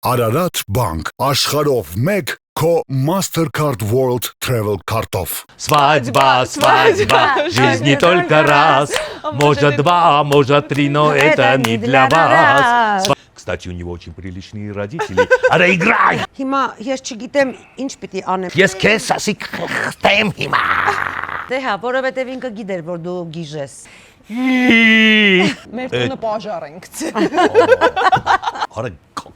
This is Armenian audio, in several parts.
Ararat Bank, աշխարհով մեկ քո Mastercard World Travel Card-ով։ Свадьба, свадьба, жизни только раз. Может два, может три, но это не для вас. Кстати, у него очень приличные родители. Ара играй! Հիմա ես չգիտեմ ինչ պիտի անեմ։ Ես քեզ ասի խտեմ հիմա։ Դե հա, որովհետև ինքը գիտեր, որ դու գիժես։ Մեր տունը պաժար ենք Արա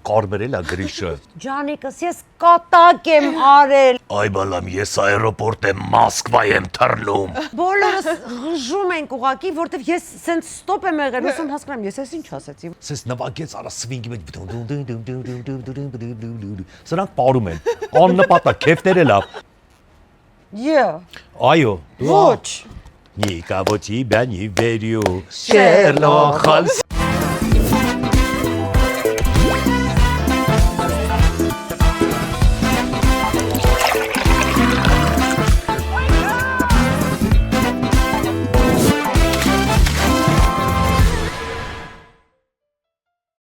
կարմերել է գրիշը։ Ջանիկս, ես կատակ եմ արել։ Այ բալամ, ես աերոպորտ եմ Մոսկվա եմ թռնում։ Բոլորս հժում ենք ուղակի, որտեվ ես սենց ստոպ եմ եղել, ուսում հասկանում, ես ես ինչ ասեցի։ Սես նվագեց արա սվինգի մեջ։ Սրանք պարում են։ Աննպատակ, քեֆներ է լավ։ Այո։ Ոչ։ Никого тебя не верю, Шерлок Холмс.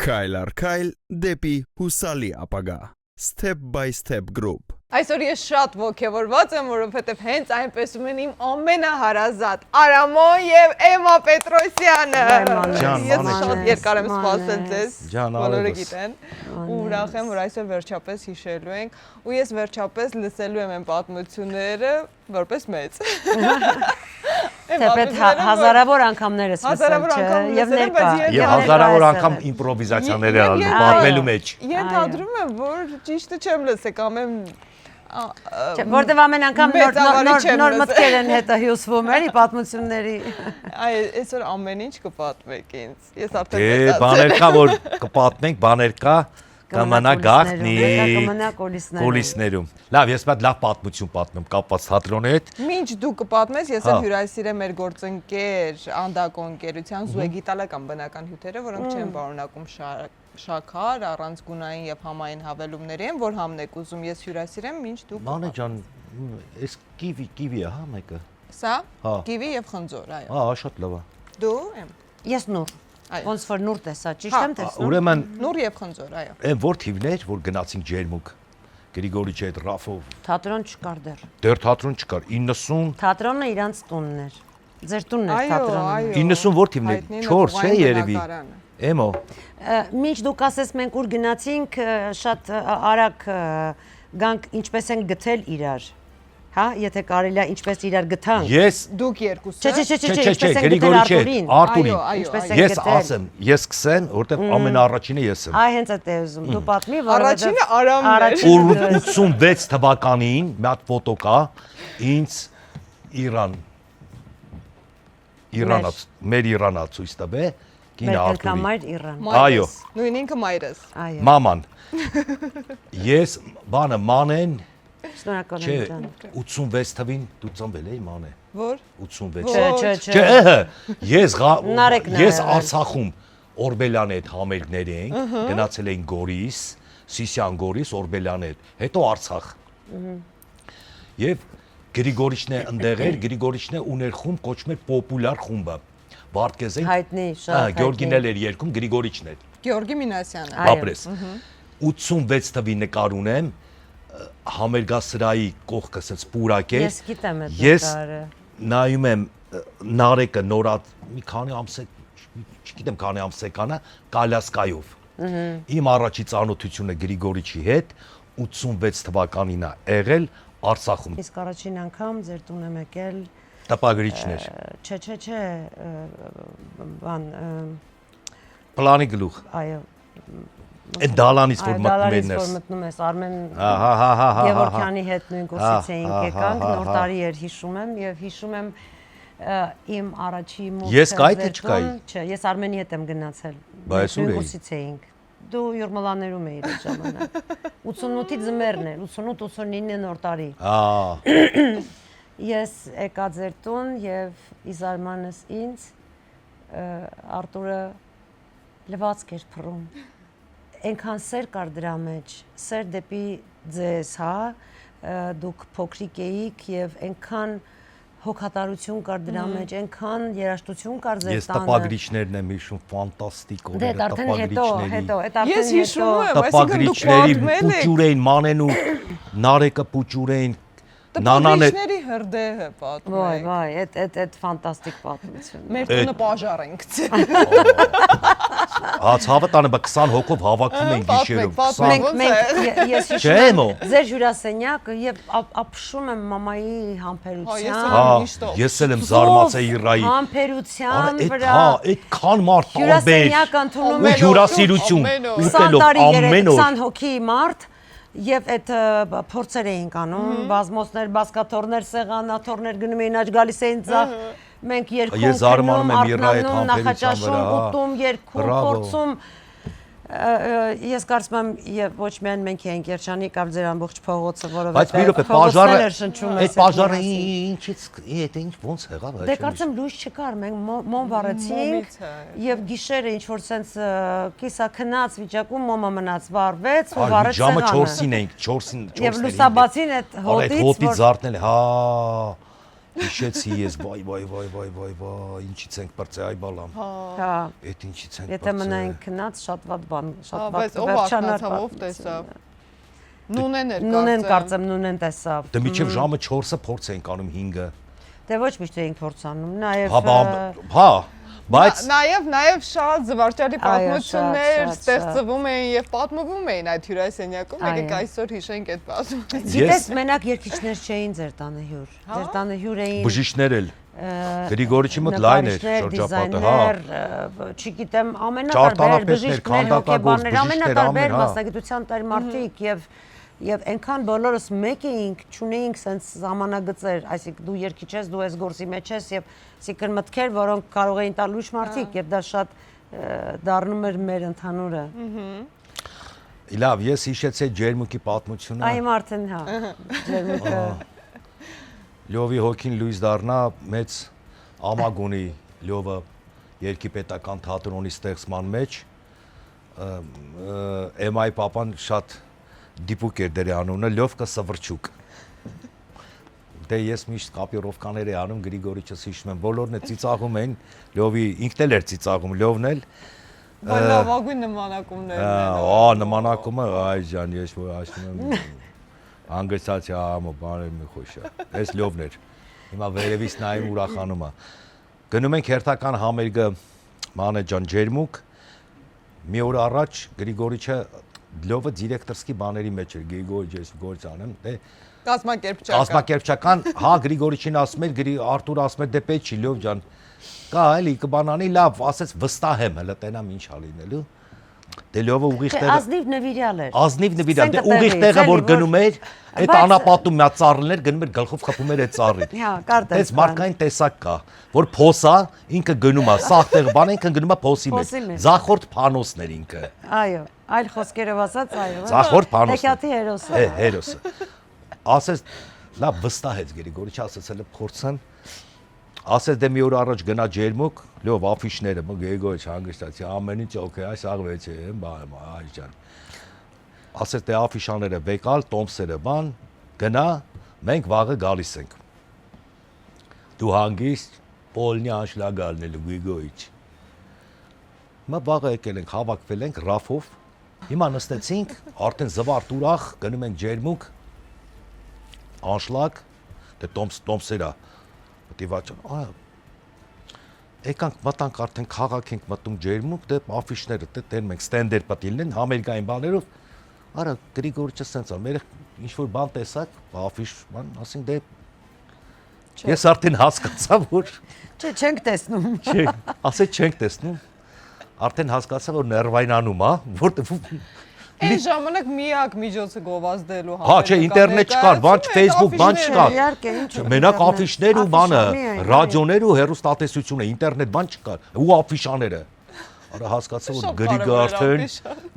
Քայլ առ քայլ դեպի հուսալի ապագա Step by Step Group Այսօր ես շատ ոգևորված եմ, որովհետև հենց այնպես ում են իմ ամենահարազատ Արամոն եւ Էմա Պետրոսյանը։ Ես շատ երկար եմ սպասել ձեզ, բոլորը գիտեն, ու ուրախ եմ, որ այսօր վերջապես հիշելու ենք, ու ես վերջապես լսելու եմ այն պատմությունները որպես մեծ։ Թեպետ հազարավոր անգամներ ես լսել, չէ, եւ ներկա։ Եվ հազարավոր անգամ իմպրովիզացիաներ ալու պատմելու մեջ։ Ենթադրում եմ, որ ճիշտը չեմ լսել կամ եմ Որտեվ ամեն անգամ նոր մտքեր են հետը հյուսվում էլի պատմությունների։ Այ այսօր ամեն ինչ կպատմեք ինձ։ Ես արդեն Դե բաներ կա որ կպատմենք, բաներ կա կմնա գաղտնի կուլիսներում։ Լավ, ես մատ լավ պատմություն պատմեմ կապված թատրոնի հետ։ Մինչ դու կպատմես, ես էլ հյուրասիրեմ մեր գործընկեր Անդակո ընկերության զուեգիտալական բնական հյութերը, որոնք չեն բարունակում շաքար, առանց գունային եւ համային հավելումների են, որ համն եք ուզում ես հյուրասիրեմ, մինչ դու Մանե ջան, այս կիվի է, հա, մեկը։ Սա կիվի եւ խնձոր, այո։ Հա, շատ լավ է։ Դու եմ։ Ես նուր։ Ոնց որ նուր տեսա, ճիշտ եմ տեսնում։ Ուրեմն նուր եւ խնձոր, այո։ Այն որ թիվներ, որ գնացինք ջերմուկ Գրիգորիչի հետ Ռաֆով։ Թատրոն չկար դեռ։ Դեռ թատրոն չկար, 90 Թատրոնը իրանց տունն էր։ Ձեր տունն էր թատրոնը։ 90 որ թիվներ, 4 է երևի։ Էմո։ Մինչ դուք ասես մենք ուր գնացինք, շատ արագ գանք ինչպես են գտել իրար։ Հա, եթե կարելի է ինչպես իրար գտանք։ Ես դուք երկուսը։ Չէ, ինչպես են գտել Արտուրին։ Արտուրին։ Ես ասեմ, ես սկսեմ, որտեղ ամենաառաջինը ես եմ։ Այ հենց այդ է ուզում։ Դու պատմի, որ առաջինը Արամն էր։ 86 թվականին մի հատ ֆոտո կա ինձ մեր Իրանա ցույց տվե կինը Արտուրի։ Մայր Իրան։ Այո։ Նույն ինքը մայրս։ Այո։ Մաման։ Ես բանը մանեն Շնորհակալ Չէ, եմ ջան։ 86 թվին դու ծնվել էի մանե։ Որ 86։ Չէ։ Ես Արցախում Օրբելյանի հետ համերգներ էինք, գնացել էինք Գորիս, Սիսիան Գորիս, Օրբելյանի հետ, հետո Արցախ։ Եվ Գրիգորիչն է ընդեղ էր, Գրիգորիչն է ուներ խումբ, կոչվում էր Պոպուլար խումբը։ Վարդգեզեն։ Հայտնի, շատ։ Գյորգին էլ էր երգում, Գրիգորիչն էր։ Գյորգի Մինասյանը։ Ապրես։ 86 թվի նկար ունեմ համերգասրահի կողքը ասած պուրակ է։ Ես գիտեմ այդ նկարը։ Նայում եմ Նարեկը նորած մի քանի ամսե, չգիտեմ քանի ամսե կանա Կալյասկայով։ Իմ առաջի ծանոթությունը Գրիգորիչի հետ 86 թվականին է եղել Արցախում։ Իսկ առաջին անգամ ձեր տուն եմ եկել տպագրիչներ։ Չէ, բան Պլանի գլուխ։ այո Այդ դալանից որ մտնում ես։ Որ մտնում ես Արմեն Ահա Գևորգյանի հետ նույն կուրսից էինք եկանք, նոր տարի էր հիշում եմ եւ հիշում եմ իմ առաջի մուտքը։ Ես կայ թե չկայի։ Չէ, ես Արմենի հետ եմ գնացել։ Բայց ուր էի։ Կուրսից էինք։ Դու Յուրմալաներում էիր այդ ժամանակ։ 88-ի ձմեռն էր, 88-89 նոր տարի։ Ես եկա ձեր տուն եւ իզարմանս ինձ Արտուրը լվացք էր փռում։ Այնքան սեր կար դրա մեջ, սեր դեպի ձեզ, հա, դուք փոքրիկ էիք եւ այնքան հոգատարություն կար դրա մեջ, այնքան երաժշտություն կար ձեր Ես տանը։ տպագրիչներն եմ հիշում, ֆանտաստիկ Դե օրերը արդեն հետո, այդ Ես արդեն հիշում հետո։ եմ, այսինքն դուք Տպագրիչների պատմել եք պուճուրեին մանեն ու նարեկը պուճուրեին նանան է տպագրիչների հրդեհը պատմում Վայ, եք։ վայ, այդ ֆանտաստիկ պատմություն։ Մեր տունը պաժար ենք գցել։ Ցավը տանը 20 հոգով հավաքվում են գիշերով պատմեք, 20 Մենք ես հիշում Չէ, եմ մո։ ձեր հյուրասենյակը եւ ապշում եմ մամայի համբերության։ Ես էլ եմ զարմացել Իրայի Համբերության Այդ վրա։ այդքան մարդ տարբեր Հյուրասենյակը ընդունում ու է հյուրասիրություն 20 ուտելով տարի ամեն օր 20 հոգի մարդ եւ այդ փորձեր էինք անում, բազմոցներ, բասկաթորներ, սեղանաթորներ գնում էին աճ գալիս էին ձախ մենք երկում Ես զարմանում եմ Իրայի այդ համբերության նախաճաշում, վրա, ուտում, երկում, Բրավո։ փորձում ես կարծում եմ եւ ոչ միայն մենք էինք Երջանի կար ձեր ամբողջ փողոցը, Բայց մի րոպե փողոցներ էր շնչում այդ բաժարը ինչից այդ ինչ ոնց եղավ Դե կարծեմ լույս չկար, մենք մոմ վառեցինք եւ գիշերը ինչ որ sense կիսա քնած վիճակում մոմը մնաց վառվեց ու վառեց ժամը սեղանը 4-ին էինք 4-ին Եվ լուսաբացին այդ հոտից զարթնել հա հիշեցի ես վայ ինչից ենք բրծե այ բալամ Հա այդ ինչից ենք Եթե մնայինք քնած շատ վատ բան, շատ Բայց վատ ով վերջանար արթնացավ, ով տեսավ։ Նունեն էր Նունեն կարծեմ։ կարծեմ նունեն տեսավ Դե միջև ժամը 4-ը փորձ էինք անում 5-ը Դե ոչ միշտ էինք փորձանում, նաեւ հա բայց Նաև շատ զվարճալի Այո, պատմություններ շատ, ստեղծվում էին եւ պատմվում էին այդ հյուրասենյակում, եկեք այսօր հիշենք այդ պատմությունը։ Գիտես, մենակ երկիչներ չէին ձեր տանը հյուր Ձեր տանը հյուր էին բժիշկներ էլ Գրիգորիչի մոտ լայն էր շրջապատը, հա Չգիտեմ, ամենակարբեր բժիշկներ, հոգեբաններ, ամենակարբեր հա։ մասնագիտության տեր մարդիկ եւ այնքան բոլորս մեկ էինք, չունեինք sense ժամանագծեր, այսինքն դու երկիչ ես, դու ես գործի մեջ ես եւ այսինքն մտքեր, որոնք կարող էին տալ ուրիշ մարդիկ եւ դա շատ դառնում էր մեր ընդհանուրը։ Լավ, ես հիշեցի Ջերմուկի պատմությունը։ Այ արդեն հա, Ջերմուկը Լյովի հոգին լույս դառնա մեծ ամագունի Լյովը երկիպետական թատրոնի ստեղծման մեջ Էմայի պապան շատ դիպուկ էր դեր անունը Լյովկա Սվրչուկ Դե ես միշտ կապիրովկաներ էի անում Գրիգորիչս հիշում եմ բոլորն է ծիծաղում էին Լյովի ինքն էլ էր ծիծաղում Լյովն էլ Լավագույն նմանակումներն են նմանակումը այ ջան ես որ ասում եմ Անգլիացի ամո բանը մի խոշա այս Լյովն էր հիմա վերևից նայում ուրախանում է գնում ենք հերթական համերգը Մանե ջան Ջերմուկ մի օր առաջ Գրիգորիչը Լյովը դիրեկտորսկի բաների մեջ էր Գրիգորիչ Գորցանն դե կազմակերպչական հա Գրիգորիչին ասում էր Արտուր ասում էր դե պետք չի Լյով ջան կա էլի կբանանի լավ ասեց վստահ եմ հələ տենամ ինչ ա լինելու Դե Լյովը ուղիղ տեղը ազնիվ նվիրյալ էր։ Ազնիվ նվիրյալ, դե ուղիղ տեղը որ գնում էր, այդ անապատում մի ծառլներ գնում էր գլխով խփում էր այդ ծառին։ Հա, կարտես։ Այս մարդկային տեսակ կա, որ փոսա, ինքը գնում է, սաղ տեղը բան ինքը գնում է փոսի մեջ։ Ձախորդ փանոսներ ինքը։ Այո, այլ խոսքերով ասած, այո։ Ձախորդ փանոս։ Հեքիաթի հերոսը։ Հերոսը։ Ասես լավ վստահեց Գրիգորիչը, ասեց հələ փորձեն Ասես դե մի օր առաջ գնա Ջերմուկ, լավ աֆիշները, Գրիգորիչ հանգստացի, ամեն ինչ օքեյ, այս աղվեց է, բան, այ ջան։ Ասես դե աֆիշաները վեկալ, տոմսերը, բան, գնա, մենք վաղը գալիս ենք։ Դու հանգիստ Պոլնի անշլագալն էլ Գրիգորիչ։ Մա վաղը եկել ենք, հավաքվել ենք Ռաֆով։ Հիմա նստեցինք, արդեն զվարթ ուրախ, գնում ենք Ջերմուկ։ Անշլագ, դե տոմսերա Դիվաճան, եկանք մտանք արդեն քաղաք ենք մտում Ջերմուկ, դե աֆիշները տենում ենք ստենդեր պետք լինեն, համերգային բաներով, արա Գրիգորիչը սենց ա, մեր ինչ-որ բան տեսակ, աֆիշ, բան, ասենք դե, ես արդեն հասկացա, որ Չէ, չենք տեսնում։ ասեց չենք տեսնում, արդեն հասկացա, որ ներվայնանում ա, որտեղ Այն ժամանակ միակ միջոցը գովազդելու Հա, չէ, ինտերնետ չկար, բան Facebook, բան չկար։ Իհարկե, ինչ։ Մենակ աֆիշներ ու բանը, ռադիոներ ու հեռուստատեսությունը, ինտերնետ բան չկար, ու աֆիշաները։ Արա հասկացա, որ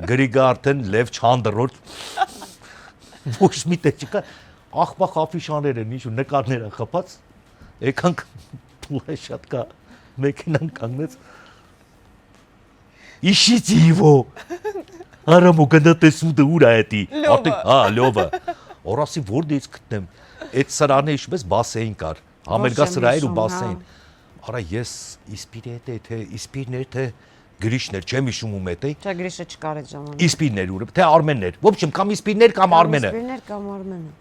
Գրիգը արդեն Լև Չանդրոր ոչ մի տեղ չկա, աղբախ աֆիշաներ են, ինչ-որ նկարներ են խփած, եկանք փուլը շատ կա, մեքենան կանգնեց։ Իշից իվո Արամո գնա տեսում դե ուր է էտի։ Հա, Լյովը։ Օրասի որտեղից գտնեմ։ Այդ սրանը իշպես բասեին կար։ Համերգա չեմ սրահեր ու հիշում, բասեին։ Արա ես իսպիրետ է թե իսպիրներ թե գրիշներ չեմ հիշում ում էտ է։ Չէ, Գրիշը չկար այդ ժամանակ։ Իսպիրներ ուրեմն թե արմեններ։ В общем, կամ իսպիրներ կամ արմենը։ Իսպիրներ կամ Արմենը։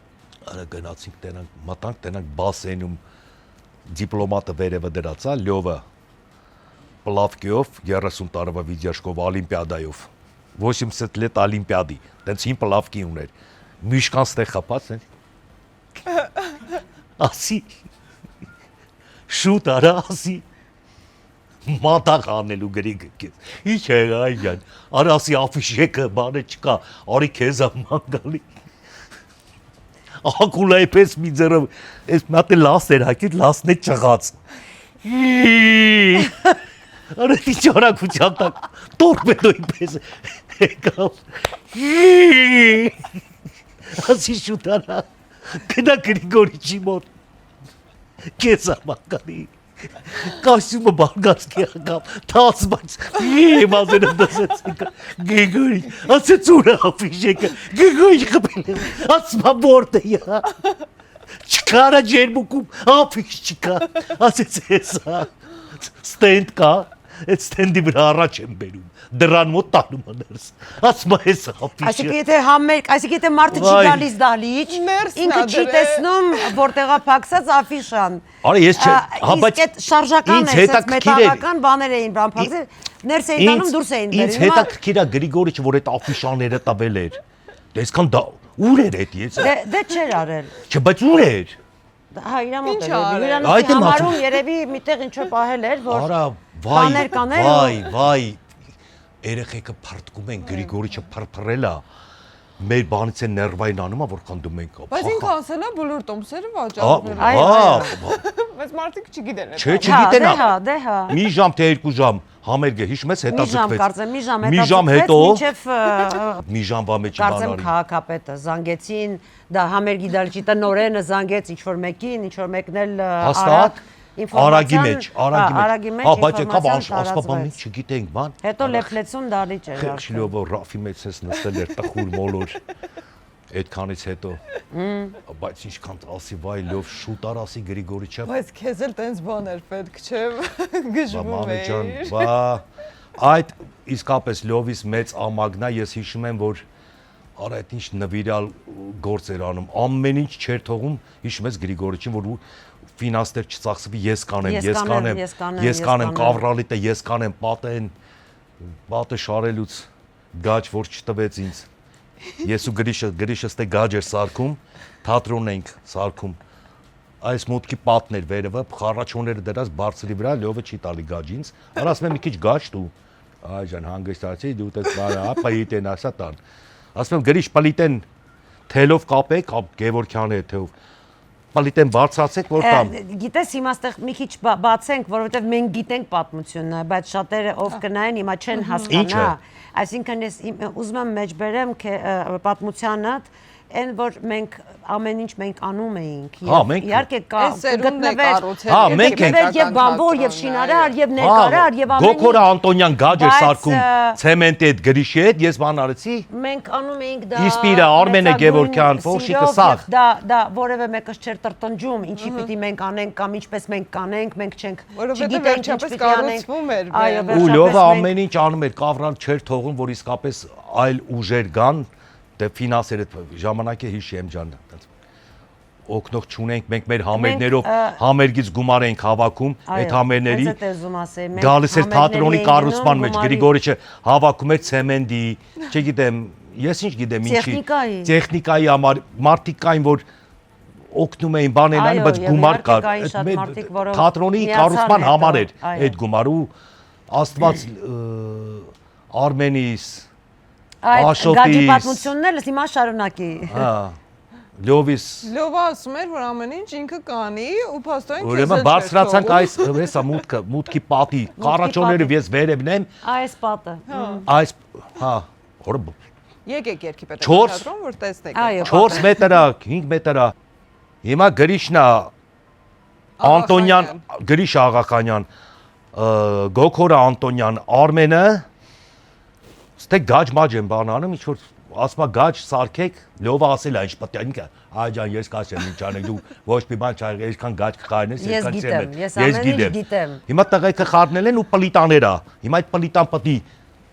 Արա գնացինք տենանք, մտանք տենանք բասենում դիպլոմատը վերևը դրածա, լյովը պլավկյով 30 տարվա վիդյաշկով Օլիմպիադայով 80 լետ Օլիմպիադի, տենց հին պլավկի ուներ, միշկան ստեղ խապած են, ասի, շուտ արա, ասի, մատաղ անելու գրի գկեց, ինչ է այյան, արա ասի افիշեկը բանը չկա, արի քեզ մանգալի, ակուլայի պես մի ձեռը, ես մատը լաս էր հակից, լասն է չղած, Արա ինչ արագության տակ տորպեդոյի պես եկավ։ Ասի շուտ արա, գնա Գրիգորիչի մոտ, կեզ ամականի, կասյումը բարգացքի ակավ, թաց բայց, մազերը դասեցինք, Գրիգորիչ, ասեց ուր افիշեկը, Գրիգորիչ խպել եմ, ասմա բորդ է յա, չկարա ջերմուկում, افիշ չկա, ասեց հեսա, ստենդ կա, այդ ստենդի վրա առաջ եմ բերում, դրան մոտ տանում ներս, ասմա ես افիշը։ Այսինքն եթե համերգ, այսինքն եթե մարդը չի գալիս դալիճ, ինքը չի տեսնում որտեղա փակսած افիշան։ Արա ես չէ, հա բայց իսկ այդ շարժական է, այսպես մետաղական բաներ էին բան փակսել, ներս էին տանում, դուրս էին բերում։ Ինձ հետաքրքիր է Գրիգորիչը, որ այդ افիշաները տվել էր։ Այսքան դա ուր էր այդ ես։ Դե չէր արել։ Չէ, բայց ուր էր։ Հա, իրա մոտ Ինչ էր։ արել։ Հյուրանոցի համարում երևի միտեղ ինչ-որ պահել էր, որ Արա, բաներ կաներ ու- վայ, երեխեքը փրտկում են Գրիգորիչը փրփրել է։ Մեր բանից են ներվային անում, որքան դու մենք։ Բայց ինքը ասել է բոլոր տոմսերը վաճառել։ Հա, Բայց մարդիկ չգիտեն այդ։ չէ, Հա, չգիտեն։ դե հա։ Մի ժամ թե 2 ժամ համերգը հիշում ես Մի ժամ հետաձգվեց։ կարծեմ, մի ժամ Մի ժամ հետո մինչև մի ժամվա մեջ կարծեմ բանարի։ քաղաքապետը զանգեցին, դա համերգի դալիճի տնօրենը զանգեց ինչ-որ մեկին, ինչ-որ մեկն էլ Հաստատ Արագի մեջ, արագի մեջ Հա, բայց եկավ ինֆորմացիան ասպաբան տարածվեց։ չգիտենք, բան։ Հետո լեփլեցուն դալիճ էր։ Խելչլիովը Ռաֆի մեջ ես նստել էր տխուր մոլոր։ Այդքանից հետո։ Բայց ինչքան ասի վայ լով շուտ ար ասի Գրիգորիչը։ Բայց քեզ էլ տենց բաներ պետք չէ գժվում Մամե ջան, էր։ բա այդ իսկապես լովից մեծ ամագնա ես հիշում եմ որ արա այդ ինչ նվիրալ գործ էր անում ամեն ինչ չէր թողում հիշում ես Գրիգորիչին որ ֆինանսներ չծախսվի ես կանեմ կավրալիտը ես կանեմ պատը շարելուց գաջ որ չտվեց ինձ ես ու գրիշը ստե գաջ էր սարքում թատրոն ենք սարքում այս մուտքի պատներ վերևը խառաչոները դրած բարձրի վրա լյովը չի տալի գաջ ինձ արա ասում եմ մի քիչ գաջ դու այժան հանգստացի դու դες բարա պայիտեն ասա տան ասում եմ գրիշ պլիտեն թելով կապեք Գևորգյանի հետ պլիտեն բարձրացեք որ կամ Գիտես հիմա այստեղ մի քիչ բացենք, որովհետև մենք գիտենք պատմությունը, բայց շատերը ով կնայեն հիմա չեն հասկանա։ Այսինքն ես ուզում եմ մեջբերեմ պատմությանը, այն որ մենք ամեն ինչ մենք անում էինք։ Իհարկե կա գտնվել եւ բամբոր եւ շինարար եւ ներկարար եւ ամեն ինչ։ Գոքորա Անտոնյան գաջ էր սարքում ցեմենտի հետ գրիշի հետ ես բան արեցի։ Մենք անում էինք դա։ Իսպիրը Արմենը Գևորգյան, Ֆոշիկը սաղ։ Դա որևէ մեկը չէր տրտնջում, ինչի պիտի մենք անենք կամ ինչպես մենք կանենք, մենք չենք Որովհետեւ վերջապես կառուցվում էր։ Ու լովը ամեն ինչ անում էր, կավրան չէր թողում, որ իսկապես այլ ուժեր գան, դե ֆինանսերը ժամանակը հիշի եմ ջան, օգնող չունենք, մենք մեր համերգներով համերգից գումար ենք հավաքում, այդ համերգների գալիս էր թատրոնի կառուցման մեջ, Գրիգորիչը հավաքում էր ցեմենտի, չգիտեմ, ես ինչ գիտեմ ինչի, տեխնիկայի համար, մարդիկ կային, որ օգնում էին բաներ անի, բայց գումար կար, թատրոնի կառուցման համար էր այդ գումար ու Աստված Արմենիս Գաճի պատմությունն էլ հիմա շարունակի։ Հա Լովիս Լովը ասում էր որ ամեն ինչ ինքը կանի ու փաստորեն քեզ ուրեմն բարձրացանք այս հեսա մուտքի պատի կարաճոները ես վերևն եմ այս պատը այս հա հորը եկեք երկի պետական թատրոն որ տեսնեք 4 մետրա 5 մետրա հիմա գրիշնա Անտոնյան գրիշ Աղախանյան Գոքորա Անտոնյան Արմենը ստե գաջ մաջ են բան անում ինչ որ ասма գաչ սարքեք, լովը ասել է ինչ պետք է ինքը, այ ջան ես կասեմ ինչ անեք դու ոչ մի բան չար, այսքան գաչ կխառնես, ես գիտեմ։ Հիմա տղեկը խառնել են ու պլիտաներ է։ Հիմա այդ պլիտան պետք է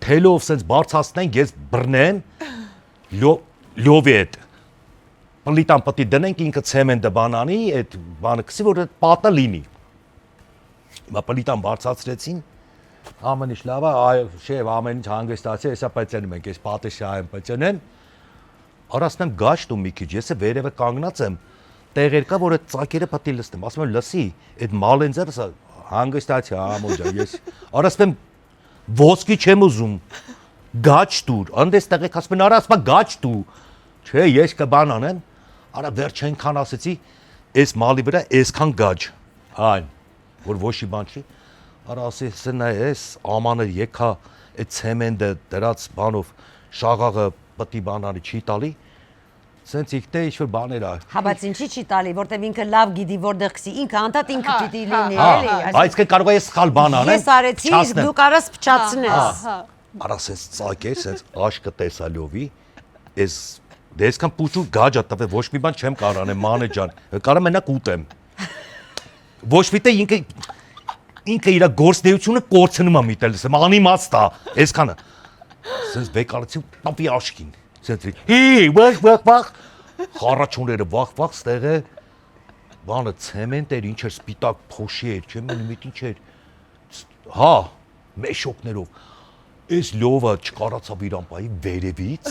թելով sense բարձրացնենք, ես բռնեմ լովի հետ։ Պլիտան պետք է դնենք ինքը ցեմենտը բանանի, այդ բանը քսի որ պատը լինի։ Հիմա պլիտան բարձրացրեցին, ամեն ինչ լավ է, այ շեվ ամեն ինչ հանգստացի, հեսա պայծենում ենք, այս պատը շահեմ պայծենեն։ Արասնեմ գաչ դու մի քիչ, ես վերևը կանգնած եմ, տեղեր կա, որ այդ ծակերը պետք է լսնեմ, ասում եմ լսի, այդ մալենձերը հանգստացի, ամոջա, ես արասնեմ ոսկի չեմ ուզում, գաչ դուր, անդես տեղեք ասում են, արա ասում գաչ դու, չէ, ես կբան անեմ, արա վերջ այնքան ասեցի, այս մալի վրա այսքան գաչ, այն, որ ոչ մի բան չի, արա ասի, սնա ես, ամանը եկա, այդ ցեմենտը դրած բանով շաղաղը պետք է բանանի չի տալի, սենց իքտե ինչ-որ բաներ ա։ Հա, բայց ինչի չի տալի, որտեվ ինքը լավ գիտի որտեղ գսի, ինքը անդադ ինքը պիտի լինի, էլի։ Բայց կարող է սխալ բան անեմ։ Ես արեցի, իսկ դու կարաս փչացնես։ Արա սենց ծակ է, սենց աշկը տեսալովի, ես դեսքան պուչու գաճա տվե ոչ մի բան չեմ կարող անեմ, մանե ջան, կարող մենակ ուտեմ։ Ոչ միտե ինքը իր գործնեությունը կորցնում է միտելս, անիմաստ է, այսքանը։ Սենց բեկարեցի տապի աշկին, սենց հի, վախ, խառաչունները վախ, ստեղ է, բանը ցեմենտ էր, ինչ էր, սպիտակ փոշի էր, չեմ մնում ինչ էր, հա, մեշոկներով, այս լովը չկարացավ իր ամպայի վերևից,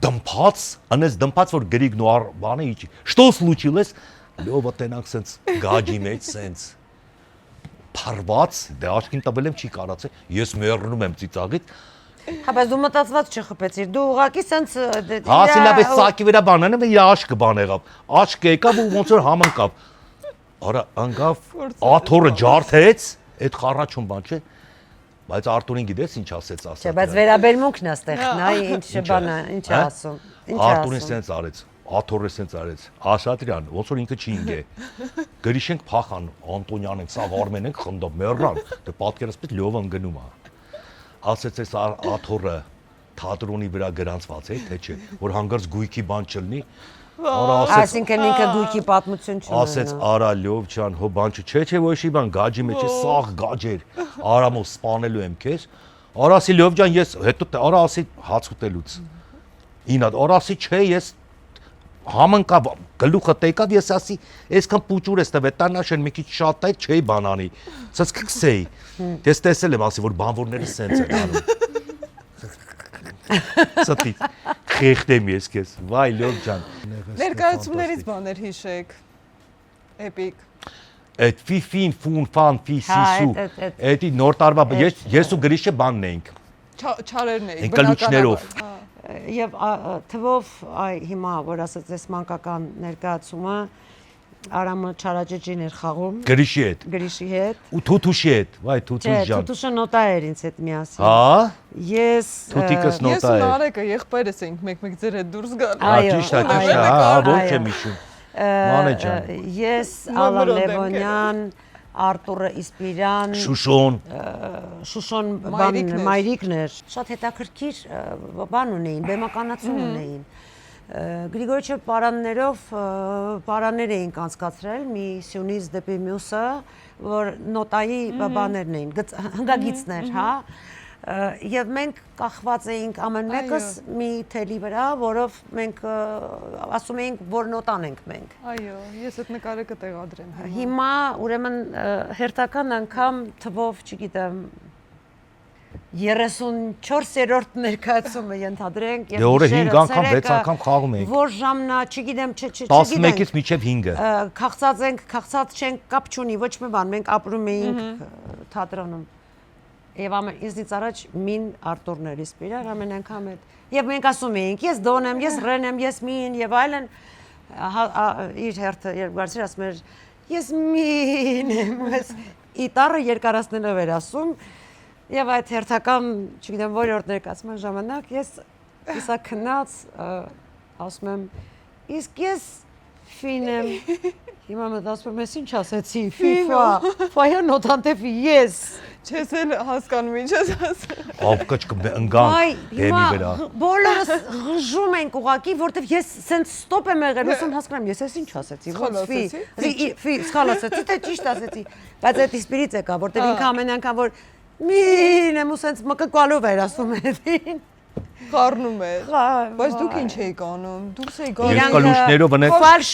դմփած, անես դմփած, որ գրիգն ու բանը իջի, что случилось, լովը տենանք սենց գաջի մեջ, սենց, փարված, դե աշկին տվել եմ չի կարացե, ես մեռնում եմ ծիծաղից։ Հա, բայց դու մտածված չխփեցիր, դու ուղղակի սենց Հասի լավ է սակի վրա բան անեմ, իր աշկը բան եղավ, աշկը եկավ ու ոնց որ համընկավ։ Արա անգավ աթոռը ջարդեց, այդ խառաչուն բան չէ, բայց Արտուրին գիտես ինչ ասեց ասա։ Չէ, բայց վերաբերմունքն է ստեղ, նայ ինչ բան է, ինչ է ասում։ Արտուրին սենց արեց, աթոռը սենց արեց, Աշատրյան, ոնց որ ինքը չի ինգե։ Գրիշենք փախան, Անտոնյան ենք, սա Արմեն ենք խնդով, մեռան, դե պատկերացրեք լյովը ընկնում է։ Ասեց այս աթոռը թատրոնի վրա գրանցված է, թե չէ, որ հանգարց գույքի բան չլինի։ Այսինքն ինքը գույքի պատմություն չունի։ Ասեց արա լյով ջան, հո բան չէ, ոչ մի բան, գաջի մեջ է, սաղ գաջ էր, արամով սպանելու եմ քեզ։ Արա ասի լյով ջան, ես հետո արա ասի հաց ուտելուց։ Ինա արա ասի չէ, ես համընկավ գլուխը տեկավ, ես ասի այսքան պուճուր ես տվել, տանաշեն մի քիչ շատ այդ չէի բանանի։ Սենց կքսեի։ Ես տեսել եմ ասի որ բանվորները սենց են անում։ Սատի խեղդեմ ես քեզ։ Վայ լյով ջան։ Ներկայացումներից բաներ հիշեք։ Էպիկ։ Այդ ֆիֆին ֆան ֆիսիսու։ Էդի նոր տարվա ես ու Գրիշը բանն էինք։ Չարերն էին։ Ընկալուչներով։ Եվ թվով հիմա որ ասած այս մանկական ներկայացումը Արամը Չարաջեջին էր խաղում Գրիշի հետ ու Թութուշի հետ վայ Թութուշ ջան Թութուշը նոտա էր ինձ հետ միասին հա ես Թութիկս Ես նոտա ու էր Նարեկը եղբայրս էինք մեկ-մեկ ձեր հետ դուրս գալ ճիշտ է հա ոչ եմ հիշում մանե ջան ես Ալան Լևոնյան Արտուրը Իսպիրյան Շուշոն մայրիկն էր շատ հետաքրքիր բան ունեին բեմականացում ունեին Գրիգորիչը պարաններ էինք անցկացրել մի սյունից դեպի մյուսը որ նոտայի բաներն էին հնգագիծներ հա եւ մենք կախված էինք ամեն մեկս մի թելի վրա որով մենք ասում էինք որ նոտան ենք մենք այո ես այդ նկարը կտեղադրեմ հիմա ուրեմն հերթական անգամ թվով չգիտեմ 34-րդ ներկայացումը ենթադրենք եւ օրը 5 անգամ 6 անգամ խաղում էինք որ ժամնա չգիտեմ 11-ից մինչեւ 5-ը քաղցած ենք քաղցած չենք կապ չունի ոչ մի բան մենք ապրում էինք թատրոնում Եվ ինձնից առաջ մին Արտուրն էր Իսպիրան ամեն անգամ այդ եւ մենք ասում էինք ես Դոն եմ ես Ռեն եմ ես մին եւ այլն իր հերթը երբ գարցիր ասում էր ես մին եմ ես իտարը երկարացնելով էր ասում եւ այդ հերթական չգիտեմ որորդ ներկայացման ժամանակ ես իսա քնած ասում եմ իսկ ես ֆին եմ Հիմա մտածում ես ինչ ասեցի, FIFA, Fire not antefi, yes։ Չես էլ հասկանում ինչ ես ասում։ Ապկաչ կընկանք դեմի վրա։ Բոլորս հժում ենք ուղակի, որտեվ ես սենց ստոպ եմ եղել, ուսում հասկանում, ես ես ինչ ասեցի, ոնց ֆի, սխալ ասեցի, թե ճիշտ ասեցի, բայց այդ իսպիրից եկա, որտեվ ինքը ամեն անգամ որ մին եմ ու սենց մկկալով էր ասում էդին։ Խառնում է։ Բայց դուք ինչ եք անում։ Դուրս եք գալիս։ Ես կլուշներով ունենք ֆալշ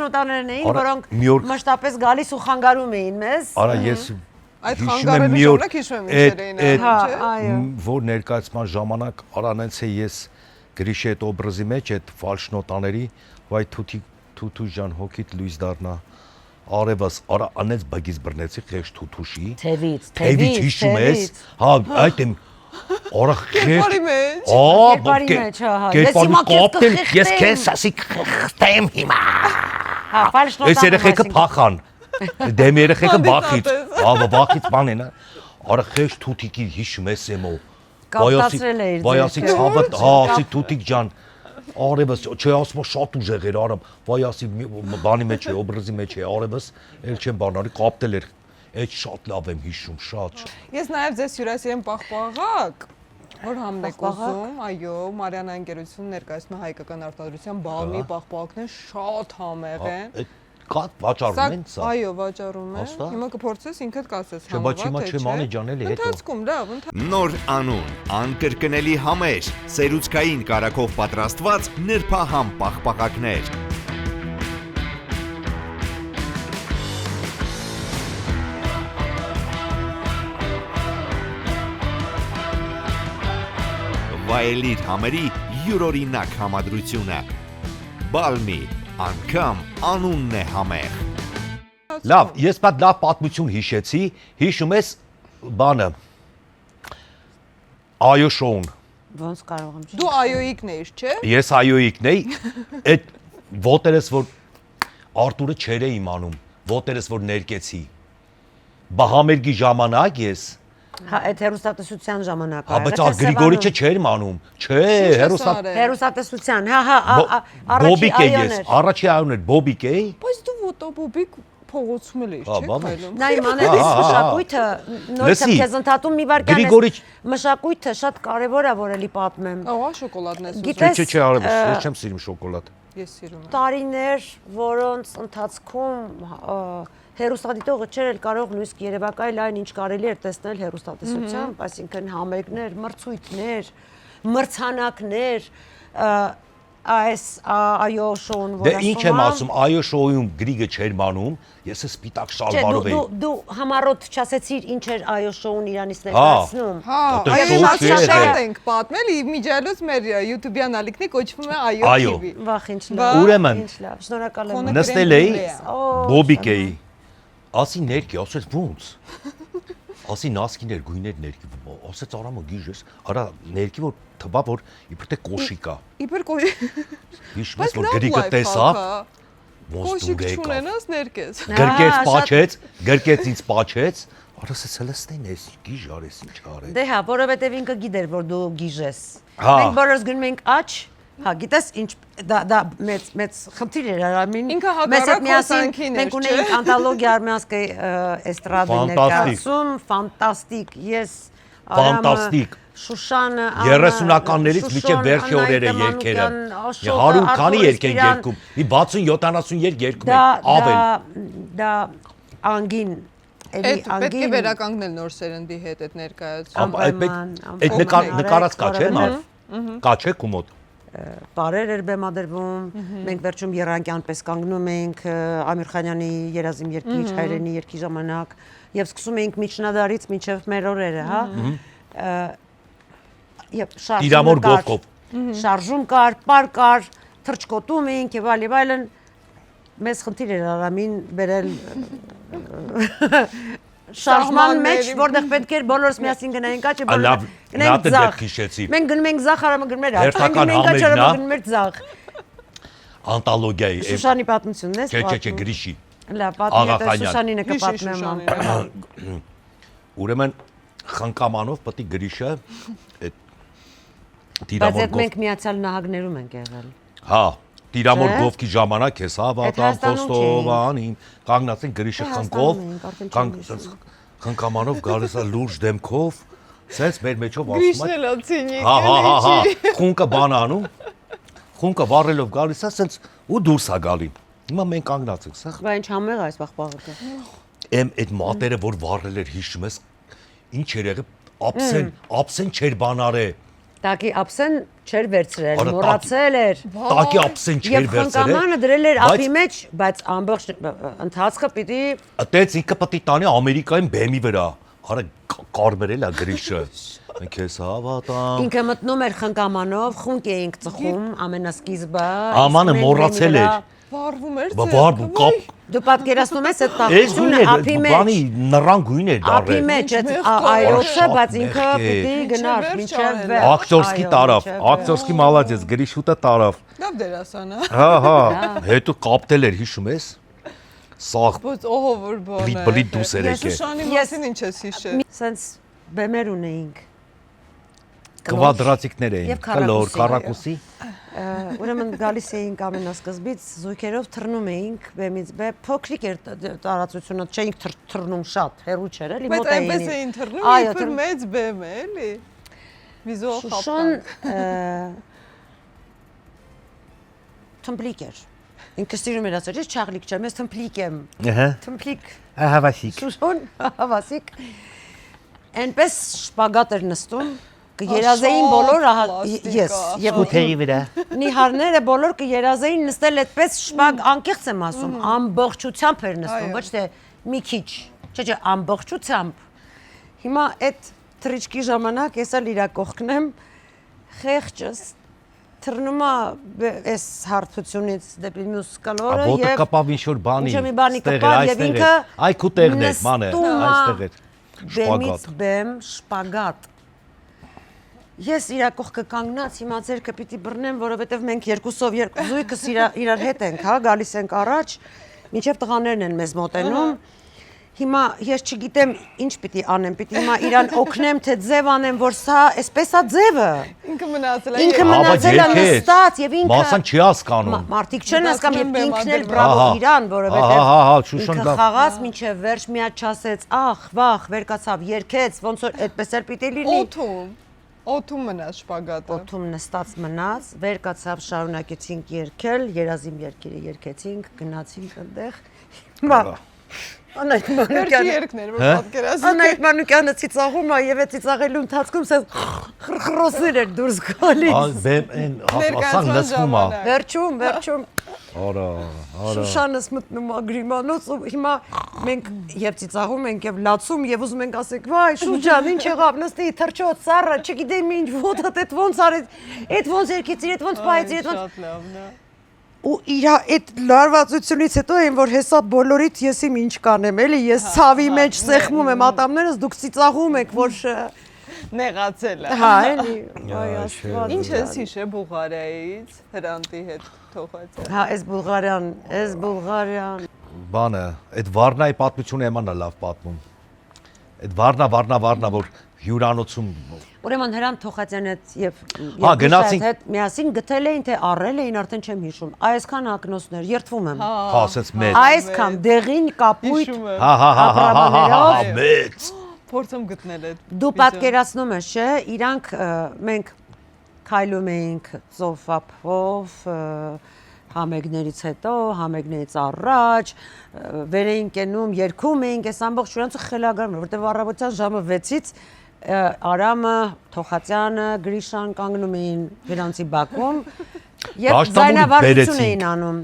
նոտաներն էին, որոնք մշտապես գալիս ու խանգարում էին մեզ։ Արա ես այդ խանգարելու ժամանակ հիշում եմ ինչեր էին անում, այո։ որ ներկայացման ժամանակ արանենց է ես գրիշի այդ օբրազի մեջ այդ ֆալշ նոտաների վայ թութու ջան հոգիտ լույս դառնա արևս արա անեց բգից բռնեցի խեղճ թութուշի թևից հիշում ես հա այդ եմ Արա Կերպարի մեջ։ Կերպարի մեջ, հա։ Ես հիմա կապտել, ես քեզ ասի խստեմ հիմա։ Հա, ֆալշ նոտան։ Այս երեխեքը փախան։ Դեմ երեխեքը բախից։ Հա, բախից բան են։ Արա խեղճ թութիկի հիշում ես եմո։ Կապտացրել էիր։ Վայ ասի ցավը, հա, ասի թութիկ ջան։ Արևս, չէ, ասում շատ ուժեղ էր արամ։ Վայ ասի բանի մեջ է, օբրազի մեջ է, արևս, էլ չեմ բանարի կապտել էր։ Այդ շատ լավ եմ հիշում, շատ։ Ես նաև ձեզ հյուրասիրեմ պաղպաղակ, որ համն եք ուզում, այո, Մարիանա ընկերություն ներկայացնում է հայկական արտադրության բալմի պաղպաղակներ շատ համեղ են։ Կա վաճառում են սա։ Այո, վաճառում են։ Հիմա կփորձես ինքդ կասես համավա, թե չէ։ Չէ, բայց հիմա չեմ անի ջան էլի հետո։ Ընթացքում, լավ, Նոր անուն, անկրկնելի համեր, սերուցքային կարակով պատրաստված նրբահամ պաղպաղակներ։ Վայելիր համերի յուրօրինակ համադրությունը։ Բալմի, անգամ անունն է համեղ։ Լավ, ես pat լավ պատմություն հիշեցի, հիշում ես բանը Այո շոուն։ Ոնց կարող եմ։ Դու այոյիկն ես, չէ։ Ես այոյիկն էի, այդ ոտերս որ Արտուրը չեր է իմանում, ոտերս որ ներկեցի։ Բահամերգի ժամանակ ես Հա, այդ հերոստատեսության ժամանակ Հա, բայց Գրիգորիչը չէր իմանում։ Չէ, հերոստատեսության, հա, Բոբիկ է ես, առաջի այոն էր Բոբիկ է։ Բայց դու ոտոբոբիկ փողոցում էլ ես, չէ՞, քայլում։ Նա իմանալիս մշակույթը, նորից եմ քեզ ընդհատում մի վարքան ես, մշակույթը շատ կարևոր է, որ էլի պատմեմ։ Ահա շոկոլադն ես ուզում։ Չէ, արևս, ես չեմ սիրում շոկոլադ։ Ես սիրում եմ։ Տարիներ, որոնց ընթացքում հերոստատիտողը չէր էլ կարող նույնիսկ երևակայել այն ինչ կարելի էր տեսնել հերոստատեսությամբ, այսինքն համերգներ, մրցույթներ, մրցանակներ, այս այո շոուն, որ Դե ինչ եմ ասում, այո շոուում Գրիգը չէր մանում, ես է սպիտակ շալվարով էի։ Դու համառոտ չասեցիր ինչ էր այո շոուն Իրանից ներկայացնում։ Հա, այո շատ ենք պատմել, իմիջիալոց մեր YouTube-յան ալիքնի կոչվում է այո TV։ Վախ ինչ լավ։ Ուրեմն շնորհակալ եմ։ նստել էի, Բոբիկ էի։ Ասի ներքի, ասեց ոնց։ Ասի նասկիներ, գույներ ներքի, ասեց արամը գիժես, արա ներքի որ թվա որ իբր թե կոշիկ է։ Իբր կոշիկ։ Հիշում ես որ Գրիգը տեսավ։ Կոշիկ չունենաս ներքես։ Գրկեց, պաչեց, գրկեց ինձ պաչեց, ասեց Հելստեն էս գիժ արես ինչ արես։ Դե հա, որովհետև ինքը գիտեր որ դու գիժես։ Հա։ Մենք բոլորս գնում ենք աչ, հա, գիտես ինչ դա մեծ խնդիր էր Արամին։ Ինքը հակառակ խոսանքին էր, մենք ունեինք անտոլոգիա արմյանսկի էստրադի ներկայացում, ֆանտաստիկ, ես Ֆանտաստիկ։ Շուշանը 30-ականներից մինչև վերջի օրերը երգերը։ 100 քանի երգ են երգում։ Մի 60-70 երգ երգում են ավել։ Դա անգին Այդ պետք է վերականգնել նոր սերնդի հետ այդ ներկայացումը։ Այդ նկարած կա չէ՞ մարդ։ Կա չէ՞ քու մոտ։ Բարեր էր բեմադրվում, մենք վերջում երանկյան պես կանգնում ենք Ամիր Խանյանի երազիմ երկիչ հայրենի երկի ժամանակ եւ սկսում էինք միջնադարից մինչեւ մեր օրերը, հա։ Եվ Տիրամոր գովկով։ Շարժում կար, պար կար, թրջկոտում էինք եւ այլն, մեծ խնդիր էր Արամին բերել շարժման մեջ, որտեղ պետք էր բոլորս միասին գնայինք աճ, բոլորս գնայինք ձախ։ Մենք գնում ենք ձախ, Արամը գնում էր աճ, մենք գնում ենք աճ, Արամը գնում էր ձախ։ Անտալոգիայի։ Շուշանի պատմությունն է, Չէ, Գրիշի։ Լավ, պատմի Շուշանինը կպատմեմ։ Ուրեմն խնկամանով պետք է Գրիշը այդ Բայց այդ մենք Միացյալ Նահանգներում ենք եղել։ Հա, Տիրամոր Չէ։ գովքի ժամանակ ես հավատամ Այդ Հայաստանում Խոստովանին, կանգնացին գրիշը Այդ խնկով, Հայաստանում էինք, արդեն չեմ հիշում։ խնկամանով գալիս է լուրջ դեմքով, սենց մեր մեջով ասում Գրիշն է, էլ ացինիկ։ հա, խունկը բան անում, խունկը վառելով գալիս է, սենց ու դուրս է գալի։ Հիմա մենք կանգնացինք, սա Բա ինչ համեղ այս բախբաղը։ Եմ այդ մատերը, որ վառել էր հիշում ես, ինչ էր եղել, ափսեն չէր բանարե, Տակի ափսեն չէր վերցրել, Արա, մոռացել էր։ տակի ափսեն չէր Եվ վերցրել։ խնկամանը դրել էր բայց ափի մեջ, բայց ամբողջ ընթացքը պիտի Այդտենց ինքը պետք է տանի Ամերիկայում բեմի վրա։ Արա կարմերել է գրիշը։ Մենք ես հավատամ։ ինքը մտնում էր խնկամանով, խունկ էինք ծխում ամենասկիզբը։ Ամանը իսկ մենք մոռացել բեմի էր։ վրա- Վառվում էր Վարբ ու կապ։ Դու պատկերացնում ես այդ Էս գույն տաղտությունը է, ափի բանի մեջ։ նռան գույն է Ափի դարել։ մեջ այդ Մեղ այրոցը, շատ բայց ինքը մեղք է։ պիտի գնար Մինչև մինչև վերջ վերջ։ Ակտորսկի Այո, տարավ, մինչև վերջ։ ակտորսկի մալադես, գրիշուտը տարավ։ Լավ դերասան է։ Հա, հետո կապտել էր, հիշում ես։ Սաղ Բայց ահա որ բան է։ բլիդ դուս էր եկել։ Շուշանի Ես- մասին ինչ ես հիշել։ Սենց բեմեր ունեինք։ Կվադրատիկներ էին, Եվ կլոր, քառակուսի։ կարակուսի։ Ուրեմն գալիս էինք ամենասկզբից զույգերով թռնում էինք բեմից բե փոքրիկ էր տարածությունը չէինք թռնում շատ հեռու չէր էլի Բայց մոտ այնպես էին թռնում, Այո, իբր մեծ բեմ է, էլի։ Վիզուալ Շուշան խապան։ թմփլիկ էր ինքը սիրում էր ասել ես չաղլիկ չեմ ես թմփլիկ եմ Ահա, թմփլիկ հավասիկ։ Շուշան հավասիկ այնպես շպագատ էր նստում կերազեին բոլոր ես եւ Ուտերի վրա։ նիհարները բոլոր կերազեին նստել այդպես շպագ անկեղծ եմ ասում ամբողջությամբ էր նստում ոչ թե մի քիչ չէ ամբողջությամբ հիմա այդ թրիչկի ժամանակ ես էլ իրա կողքն եմ խեղճս թռնում է այս հարթությունից դեպի մյուս կալորը Աբոտը կապավ ինչ-որ բանի, ինչ-որ մի բանի ստեղ էր, կապավ եւ այստեղ ինքը էր, այ քու տեղն էր, մանե, նստում ա այստեղ էր, բեմից շպագատ։ բեմ շպագատ ես իրա կողքը կանգնած հիմա ձերքը պիտի բռնեմ որովհետեւ մենք երկուսով զույգս իրար հետ ենք հա գալիս ենք առաջ մինչեւ տղաներն են մեզ մոտենում հիմա ես չգիտեմ ինչ պիտի անեմ պիտի հիմա իրան օգնեմ թե ձև անեմ որ սա այսպես է ձևը Ինքը մնացել է։ ինքը մնացել է նստած եւ ինքը Մասան չի հասկանում։ մարդիկ չեն հասկանում եւ ինքն էլ Ահա, բրավո իրան որովհետեւ Ահա, Շուշան ինքը լավ։ խաղաց մինչեւ վերջ միած չասեց ախ վախ վեր կացավ երկեց ոնց որ այդպես էլ պիտի լինի Օթում մնաց շպագատը։ օթում նստած մնաց վեր կացավ շարունակեցինք երկել երազիմ երկիրը երկեցինք գնացինք այնտեղ հիմա Անայդ Վերջի Մանուկյանը երկներ որ պատկերացնում։ Անայդ Մանուկյանը ծիծաղում է եւ այդ ծիծաղելու ընթացքում սա խրխրոսներ էր դուրս գալիս Բեմ այն հասան լսվում է։ վերջում Արա, Շուշանս մտնում է գրիմանոց ու հիմա մենք եւ ծիծաղում ենք եւ լացում եւ ուզում ենք ասենք վայ Շուշան ինչ եղավ նստի թրջոց սառը չգիտեմ ինչ ոդդ այդ ոնց արեց այդ ոնց երկեցիր այդ ոնց պայեցիր այդ ոնց Շատ լավն է։ ու իրա այդ լարվածությունից հետո այն որ հեսա բոլորիդ ես իմ ինչ կանեմ էլի ես ցավի մեջ սեղմում եմ ատամներս դուք ծիծաղում եք որ Նեղացել է։ հա էլի այ աստված Ինչ ես հիշե Բուլղարիայից Հրանտի հետ թողած։ հա այս Բուլղարիան Բանը, այդ Վառնայի պատմությունը էմանա լավ պատմում։ Այդ Վառնա որ հյուրանոցում ուրեմն Հրանտ Թոխածյանը եւ Հա, գնացինք։ հետ միասին գտել էին թե առել էին արդեն չեմ հիշում այսքան ակնոցներ երթվում եմ հասեց մեծ։ այսքան դեղին կապույտ Հիշում եմ։ ապրաբաներով մեծ։ Փորձում գտնել այդ։ դու պատկերացնում ես չէ իրանք մենք քայլում էինք ծովափով համերգներից հետո համերգներից առաջ վեր էինք կենում երգում էինք այս ամբողջ շուրանցը խելագարում որտեղ առավոտյան ժամը 6-ից Արամը Թոխածյանը Գրիշան կանգնում էին Վրանցի բակում եւ ձայնավարություն էին անում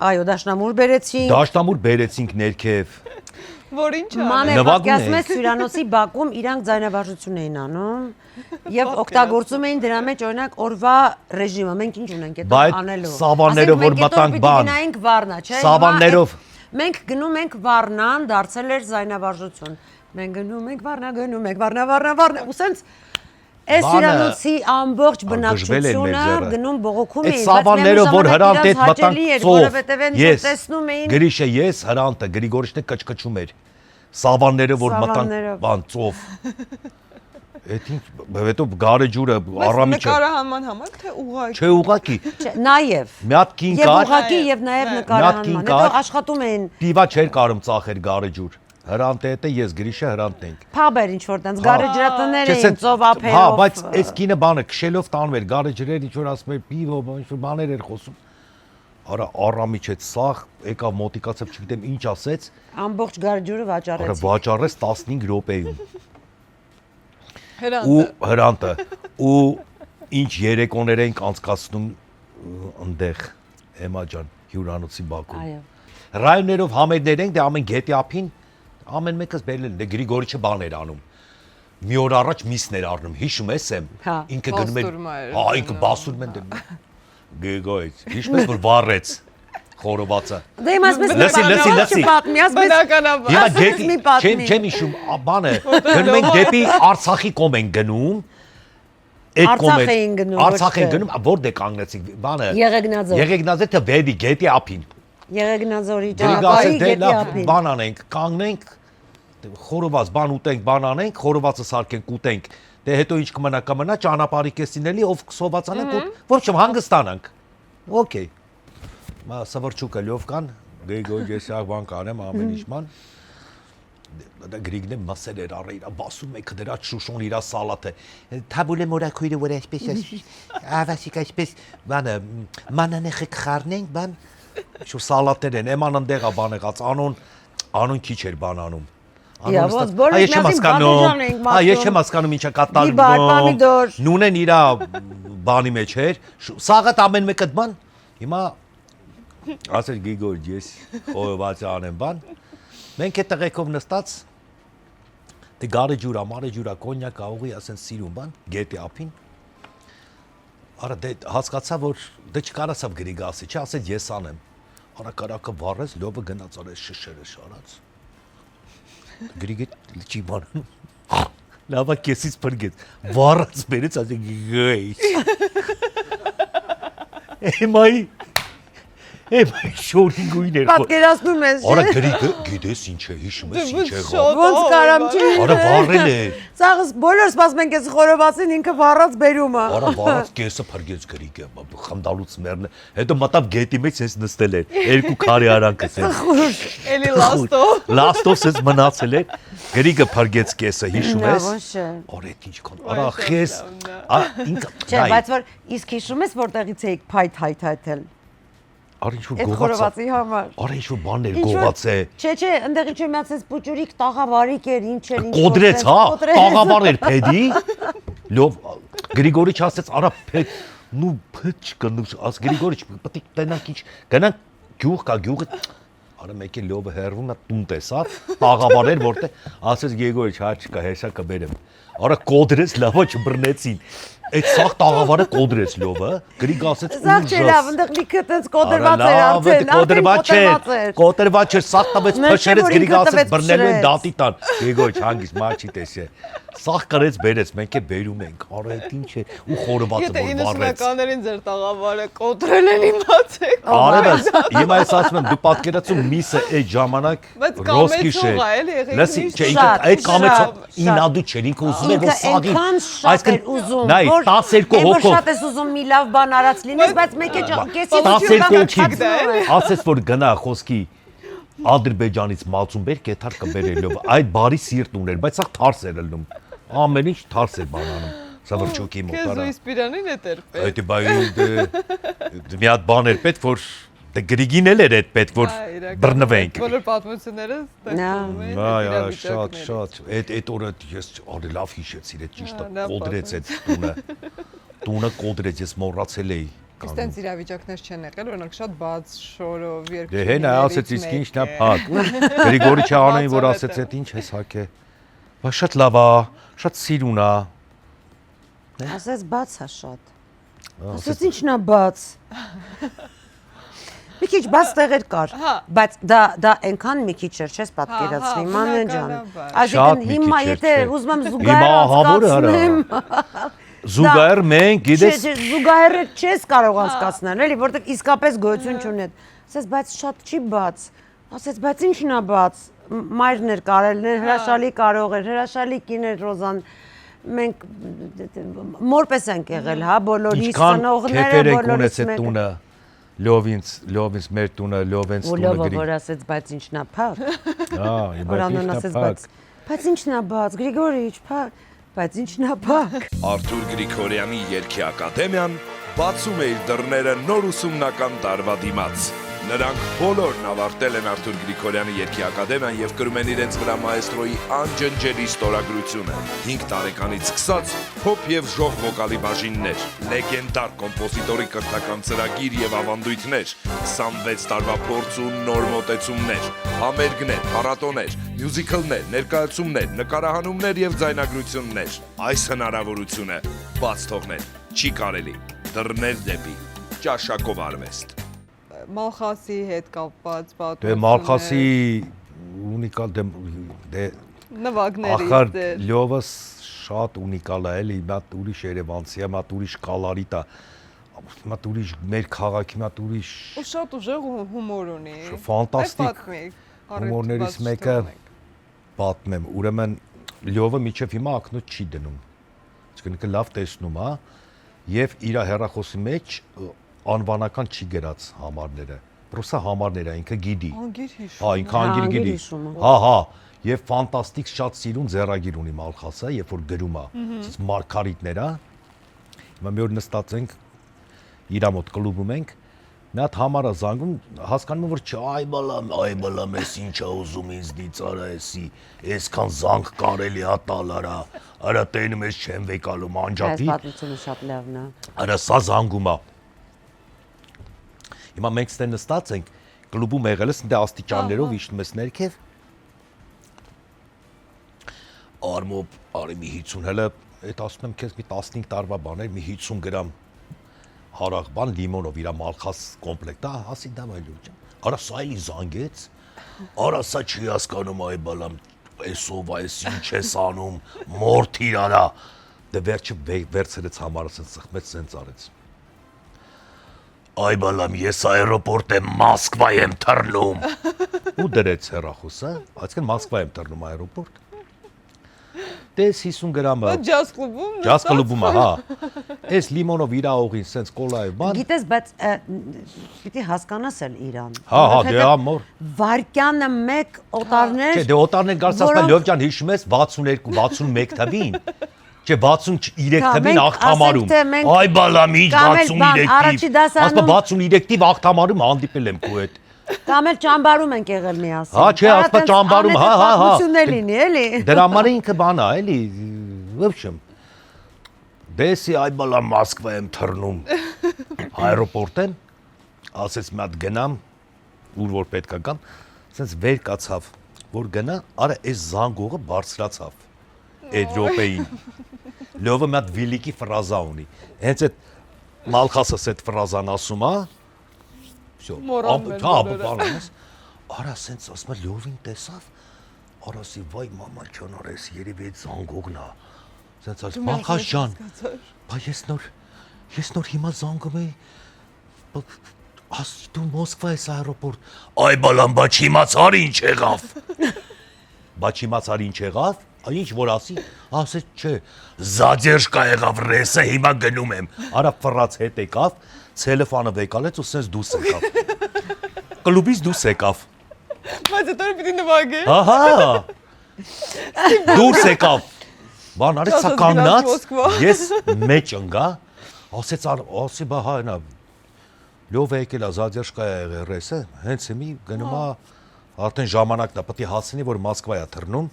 այո դաշնամուր բերեցին Դաշնամուր բերեցինք ներքև։ Որ ինչ է։ Մանե Նվագում պատկերացնում էին։ ես հյուրանոցի բակում իրանք ձայնավարժություն էին անում եւ օգտագործում էին դրա մեջ օրինակ օրվա ռեժիմը մենք ինչ ունենք այդ Բայց անելու սավաններով որ մտանք բան։ գնայինք Վառնա չէ Սավաններով։ մենք գնում ենք Վառնան դարձել էր ձայնավարժություն մենք գնում ենք Վառնա ու սենց այս Բանը հյուրանոցի ամբողջ արգժվել էր մեր բնակչությունը ձեռը։ գնում բողոքում Այդ էին սավաններով որ Հրանտ հետ մտանք որովհետեւ այն ես տեսնում էին Գրիշը ես Հրանտը Գրիգորիչն է կչկչում էր։ Սավանները որ մտանք Սավաններով։ բան ծով։ Էդ ինչ, հետո գարեջուրը առամիջը։ Նկարահանման համար թե ուղղակի։ Չէ, ուղղակի։ Նաեւ Մի հատ կին եւ կար, ուղղակի եւ նաեւ նկարահանման հետո աշխատում էին դիվա չէր կարում ծախեր գարեջուր։ Հրանտը հետը ես Գրիշը հրանտ ենք։ փաբեր ինչ որ տենց գարեջրատներ էին Հա, ծովափերով բայց այս կինը բանը քշելով տանում էր գարեջրեր ինչ որ ասում էր պիվո, ինչ որ բաներ էր խոսում։ Արա առամիջ այդ սաղ եկավ մոտիկացավ, չգիտեմ ինչ ասեց, ամբողջ գարեջուրը արա վաճառեց վաճառեց 15 րոպեում։ Հրանտը։ Ու հրանտը ու ինչ երեկոներ ենք անցկացնում այնտեղ Էմա ջան հյուրանոցի բակում։ այո Ռայոներով համերներ ենք, դե ամեն գետի ափին ամեն մեկս բերել են, դե Գրիգորիչը բաներ անում։ Մի օր առաջ միսներ առնում, հիշում ես եմ, Հա, ինքը գնում էր, բաստուրում էր, հա, ինքը բասուրում են դնում։ Գրիգորիչ, հիշում ես որ վառեց խորովածը։ Դե իմ ասես Լսի։ պատմի ասես Բնականաբար։ Հիմա ասես գետի, մի պատմի։ չեմ հիշում, բանը, գնում ենք դեպի Արցախի կողմ են գնում։ Այդ Արցախ կողմը էին գնում, Արցախ ոչ են թե։ գնում, որտե կանգնեցիք, բանը։ Եղեգնաձոր Եղեգնաձոր թե վերի գետի ափին։ Եղեգնաձորի Գրիգասը ճանապարհի դե գետի լավ ափին բան անենք, կանգնենք, խորոված բան ուտենք, բան անենք, խորովածը սարքենք, ուտենք։ Դե հետո ինչ կմնա, ճանապարհի կեսին էլի ով կսոված անենք, ոչմ հանգստանանք։ Okay։ Մա սվրճուկը լովկան, Գրիգոր եսակ բան կանեմ ամեն ինչման։ Դա Գրիգնը մասեր էր առել, բասում եք դրա շուշոն իրա սալատը։ Թաբուլե մորակույրը որ այսպես ավասիկ այսպես բանը մանանեխը խառնենք բան շու սալատներ են, էման ընդեղա բան եղած, անոն քիչ էր բան անում։ Յավոց բոլորս միասին բադեժան ենք Հա, ես չեմ մաշում հասկանում ինչա կատարվում։ Բիբար, պամիդոր։ Նունեն իրա բանի մեջ էր։ Սաղատ ամեն մեկը բան։ Հիմա ասել Գրիգոր, ես խորոված անեմ բան։ Մենք այդ տղեկով նստած դե գարեջուրա, մարեջուրա, կոնյակ, աղուղի, ասեն սիրուն բան, գետի ափին։ Արա դե հասկացա որ դե չկարասավ Գրիգասի, չէ, ասեց ես անեմ։ Արա կարակը վառեց, լովը գնաց արեց շշերը շարած։ Գրիգը չի բանում։ Լավա կեսից փրկեց։ Վառած բերեց, ասեք գեյ։ Էմայի շորին գույն էր։ պատկերացնում ես Արա Գրիգը գիտես ինչ է, հիշում ես ինչ է եղավ։ ոնց կարամ չի Արա վառել էր։ Սաղս բոլորս սպասում ենք այս խորովածին ինքը վառած բերումը Արա վառած կեսը փրկեց Գրիգը, խնդալուց մեռն։ Հետո մտավ գետի մեջ ես նստել էր։ Երկու քարի արանքս էր։ Էլի լաստով։ Լաստով ես մնացել էր։ Գրիգը փրկեց կեսը, հիշում ես։ Ոչ Արա ինչ կան։ Արա խես։ Ինքը չէ բայց որ իսկ հիշում ես որտեղից էիք փայտ հայթայթել Արա ինչ որ այդ գողացա։ խորովածի համար Արա ինչ որ բաններ գողաց է։ Չէ, ընդեղ ինչ որ միացած պուճուրիկ տաղավարիկ էր, ինչ էր, ինչ Կոդրեց, հա, տաղավար էր փեդի։ Լով Գրիգորիչ ասեց, արա փեդ, նու փեդ չկնուս, աս Գրիգորիչ, պետք է տենանք ինչ, գնանք գյուղ կա, գյուղը Արա մեկի լովը հերվում է տուն տեսավ, տաղավար էր որտե ասեց Գրիգորիչ, հա չկա, հեսա կբերեմ։ Արա կոդրեց, լավա չբռնեցին։ Այդ սաղ տաղավարը կոդրեց լովը, Գրիգը ասեց Սաղ չէ լավ, ընդեղ լիքը տենց կոդրված էր արդեն, կոդրված չէր, սաղ տվեց փշերեց Գրիգը ասեց բռնելու են դատի տան։ Գրիգորիչ հանգիստ մաչի տեսե։ Սաղ կրեց բերեց, մենք է բերում ենք, արա այդ ինչ է, ու խորովածը Եթե որ վառեց։ 90-ականներին ձեր տաղավարը կոտրել են իմացեք։ Արևս, հիմա ես ասում եմ, դու պատկերացու միսը այդ ժամանակ Բայց ռոսկիշ է։ կամեցող է, էլի, եղեք Լսի, միշտ չէ, շատ, այդ կամեցող շատ, ինադու չէր, ինքը ուզում էր որ Ինքը սաղի։ այնքան շատ էր ուզում, նայ, 12 որ հոգով շատ ես ուզում մի լավ բան արած լինես, բայց մեկ է կեսի 12 հոգի հոգի ասես որ գնա խոսքի Ադրբեջանից մածուն բեր կեթար կբերելով այդ բարի սիրտ ուներ բայց սա թարս էր ելնում ամեն ինչ թարս էր բանանում սավրճոկի Քեզ մոտարա ու իսպիրանին է տերպել։ այդ բայ մի հատ բան էր պետք որ դե Գրիգին էլ էր այդ պետք որ բռնվենք Բոլոր պատմությունները ստեղծում են։ այ շատ այդ օրը ես արի լավ հիշեցի այդ ճիշտը կոդրեց այդ տունը կոդրեց ես մոռացել էի Այստենց իրավիճակներ չեն եղել, օրինակ շատ բաց շորով երկու։ Դե հենա ասեց իսկ ինչն է փակ։ Գրիգորիչը անային որ ասեց այդ ինչ ես հակե։ Բա շատ լավ է, շատ սիրուն է։ Ասես բաց է շատ։ Ասես ինչն է բաց։ Մի քիչ բաց տեղեր կար, բայց դա այնքան մի քիչ էր, չես պատկերացնի, Մանեն ջան։ Այսինքն հիմա եթե ուզում եմ զուգահեռ անցկացնեմ, Զուգահեռ մենք գիտես զուգահեռը չես կարող անցկացնել, էլի, որտեղ իսկապես գոյություն չունի։ Ասես, բայց շատ չի բաց։ Ասես, բայց ինչն է բաց։ Մայրն էր կարել, հրաշալի կարող էր, հրաշալի կին էր Ռոզան։ մենք մորպես ենք եղել, հա, բոլորի Ինչքան ծնողները, քեֆեր եք բոլորից ունեցել տունը, լովինց մեր տունը, լովինց տունը Ոլովը գրի։ որ ասեց, բայց ինչն է փակ։ Հիմա Որանն ասեց, բայց ինչն է բաց, Գրիգորիչ, փակ, բայց ինչն է փակ։ Արթուր Գրիգորյանի երգի ակադեմիան բացում է իր դռները նոր ուսումնական տարվա դիմաց։ Նրանք բոլորն ավարտել են Արթուր Գրիգորյանի երգի ակադեմիան եւ կրում են իրենց վրա մաեստրոյի անջնջելի ստորագրությունը։ 5 տարեկանից սկսած փոփ եւ ժող վոկալի բաժիններ, լեգենդար կոմպոզիտորի կրթական ծրագիր եւ ավանդույթներ, 26 տարվա փորձ ու նոր մոտեցումներ, համերգներ, փառատոներ, մյուզիքլներ, ներկայացումներ, նկարահանումներ եւ ձայնագրություններ։ Այս հնարավորությունը բաց թողնել չի կարելի։ Դռներ դեպի ճաշակով արվեստ։ Մալխասի հետ կապված Դե պատմություններ։ Մալխասի ունիկալ դե նվագներից ախար դեր։ լյովս շատ ունիկալ է, էլի, մատ ուրիշ Երևանցի է, մատ ուրիշ կալարիտ է, մատ ուրիշ մեր քաղաքի, մատ ուրիշ Ու շատ ուժեղ հումոր ունի։ ֆանտաստիկ հումորներից մեկը պատմեմ, ուրեմն լյովը միջև հիմա ակնոց չի դնում, այսինքն լավ տեսնում է եւ իր հեռախոսի մեջ անվանական չի գրած համարները, պրոսա համարները ինքը գիտի։ Անգիր հիշում։ Հա, ինքը անգիր գիտի։ Հա, եւ ֆանտաստիկ շատ սիրուն ձեռագիր ունի Մալխասը, երբ որ գրում է, ասես մարգարիտներ, հա։ Հիմա մի օր նստած ենք իր մոտ կլուբում ենք, մի հատ համարա զանգում, հասկանում եմ որ այ բալամ, էս ինչ է ուզում ինձնից արա, այսքան զանգ կարելի է տալ արա տենում ես չեմ վեկալում անջատի։ Այս պատմությունը շատ լավն է։ Արա սա զանգում է։ Հիմա մենք ստե նստած ենք, կլուբում եղել ես, դե աստիճաններով իջնում ես ներքև։ Արմոբ, արի մի 50 հələ, այդ ասում եմ քեզ մի 15 տարվա բաներ, մի 50 գրամ հարաղ բան լիմոնով իր Մալխաս կոմպլեկտ, ասի դա այլուր։ Արա սա էլի զանգեց։ Արա սա չի հասկանում այ բալամ, էսով այս ինչ ես անում, մորթիր արա։ Դե վերջը վերցրեց համարը սխմեց սենց արեց։ Այ բալամ, ես այրոպորտ եմ, Մոսկվա եմ թռնում։ Ու դրեց հեռախոսը, այսինքն Մոսկվա եմ թռնում այրոպորտ։ Դες 50 գրամը։ Ջազ կլուբում։ Ջազ կլուբում, հա։ Այս լիմոնով իր ողին սենց կոլայով բան։ Գիտես, բայց պիտի հասկանաս էլ իրան։ Հա, դե ամոր։ Վարկյանը 1 օտարներ։ Չէ, դե օտարներ գալիս ասում Լյով ջան, հիշում ես 62, 61 թվին։ Չէ, 63 թվին աղթամարում։ Այ բալամ, ինչ 63 թիվ։ Ասում 63 թիվ աղթամարում հանդիպել եմ քո հետ։ Կամ էլ ճամբարում ենք եղել միասին։ Հա, չէ, ասպա ճամբարում, հա։ Պատմություն է լինի, էլի։ Դրա համար ինքը բան է, էլի, ոբշեմ։ Դեսի այ բալա Մոսկվա եմ թռնում։ Այրոպորտ եմ, ասեց մի հատ գնամ, ուր որ պետքա գամ, ասենց վեր կացավ, որ գնա, արա այս զանգողը բարձրացավ։ Այդ րոպեին։ Լյովը մի հատ վիլիկի ֆրազա ունի։ Հենց այդ Մալխասս այդ ֆրազան ասում է, Արա սենց ասում է լյովին տեսավ, արասի վայ մամա չան արես երևի այդ զանգողն է, սենց ասում Մալխաս ջան, բա ես նոր հիմա զանգում էի, ասի դու Մոսկվա ես այրոպորտ, այ բալամ, բա չիմացար ինչ եղավ, բա չիմացար ինչ եղավ, ինչ որ ասեց չէ, զադերջկա եղավ ռեսը, հիմա գնում եմ, արա ֆրած հետ եկավ, ցելոֆանը վեկալեց ու սենց դուս եկավ, կլուբից դուս եկավ, Բայց հետո պիտի նվագե։ Ահա, դուրս եկավ, բան արեց սա կանգնած, ես մեջ ընգա, ասի բա հա ենա, լյով է եկել է զադերջկա եղել ռեսը, հենց հիմի գնում է, արդեն ժամանակն է, պտի հասնի, որ Մոսկվա է թռնում,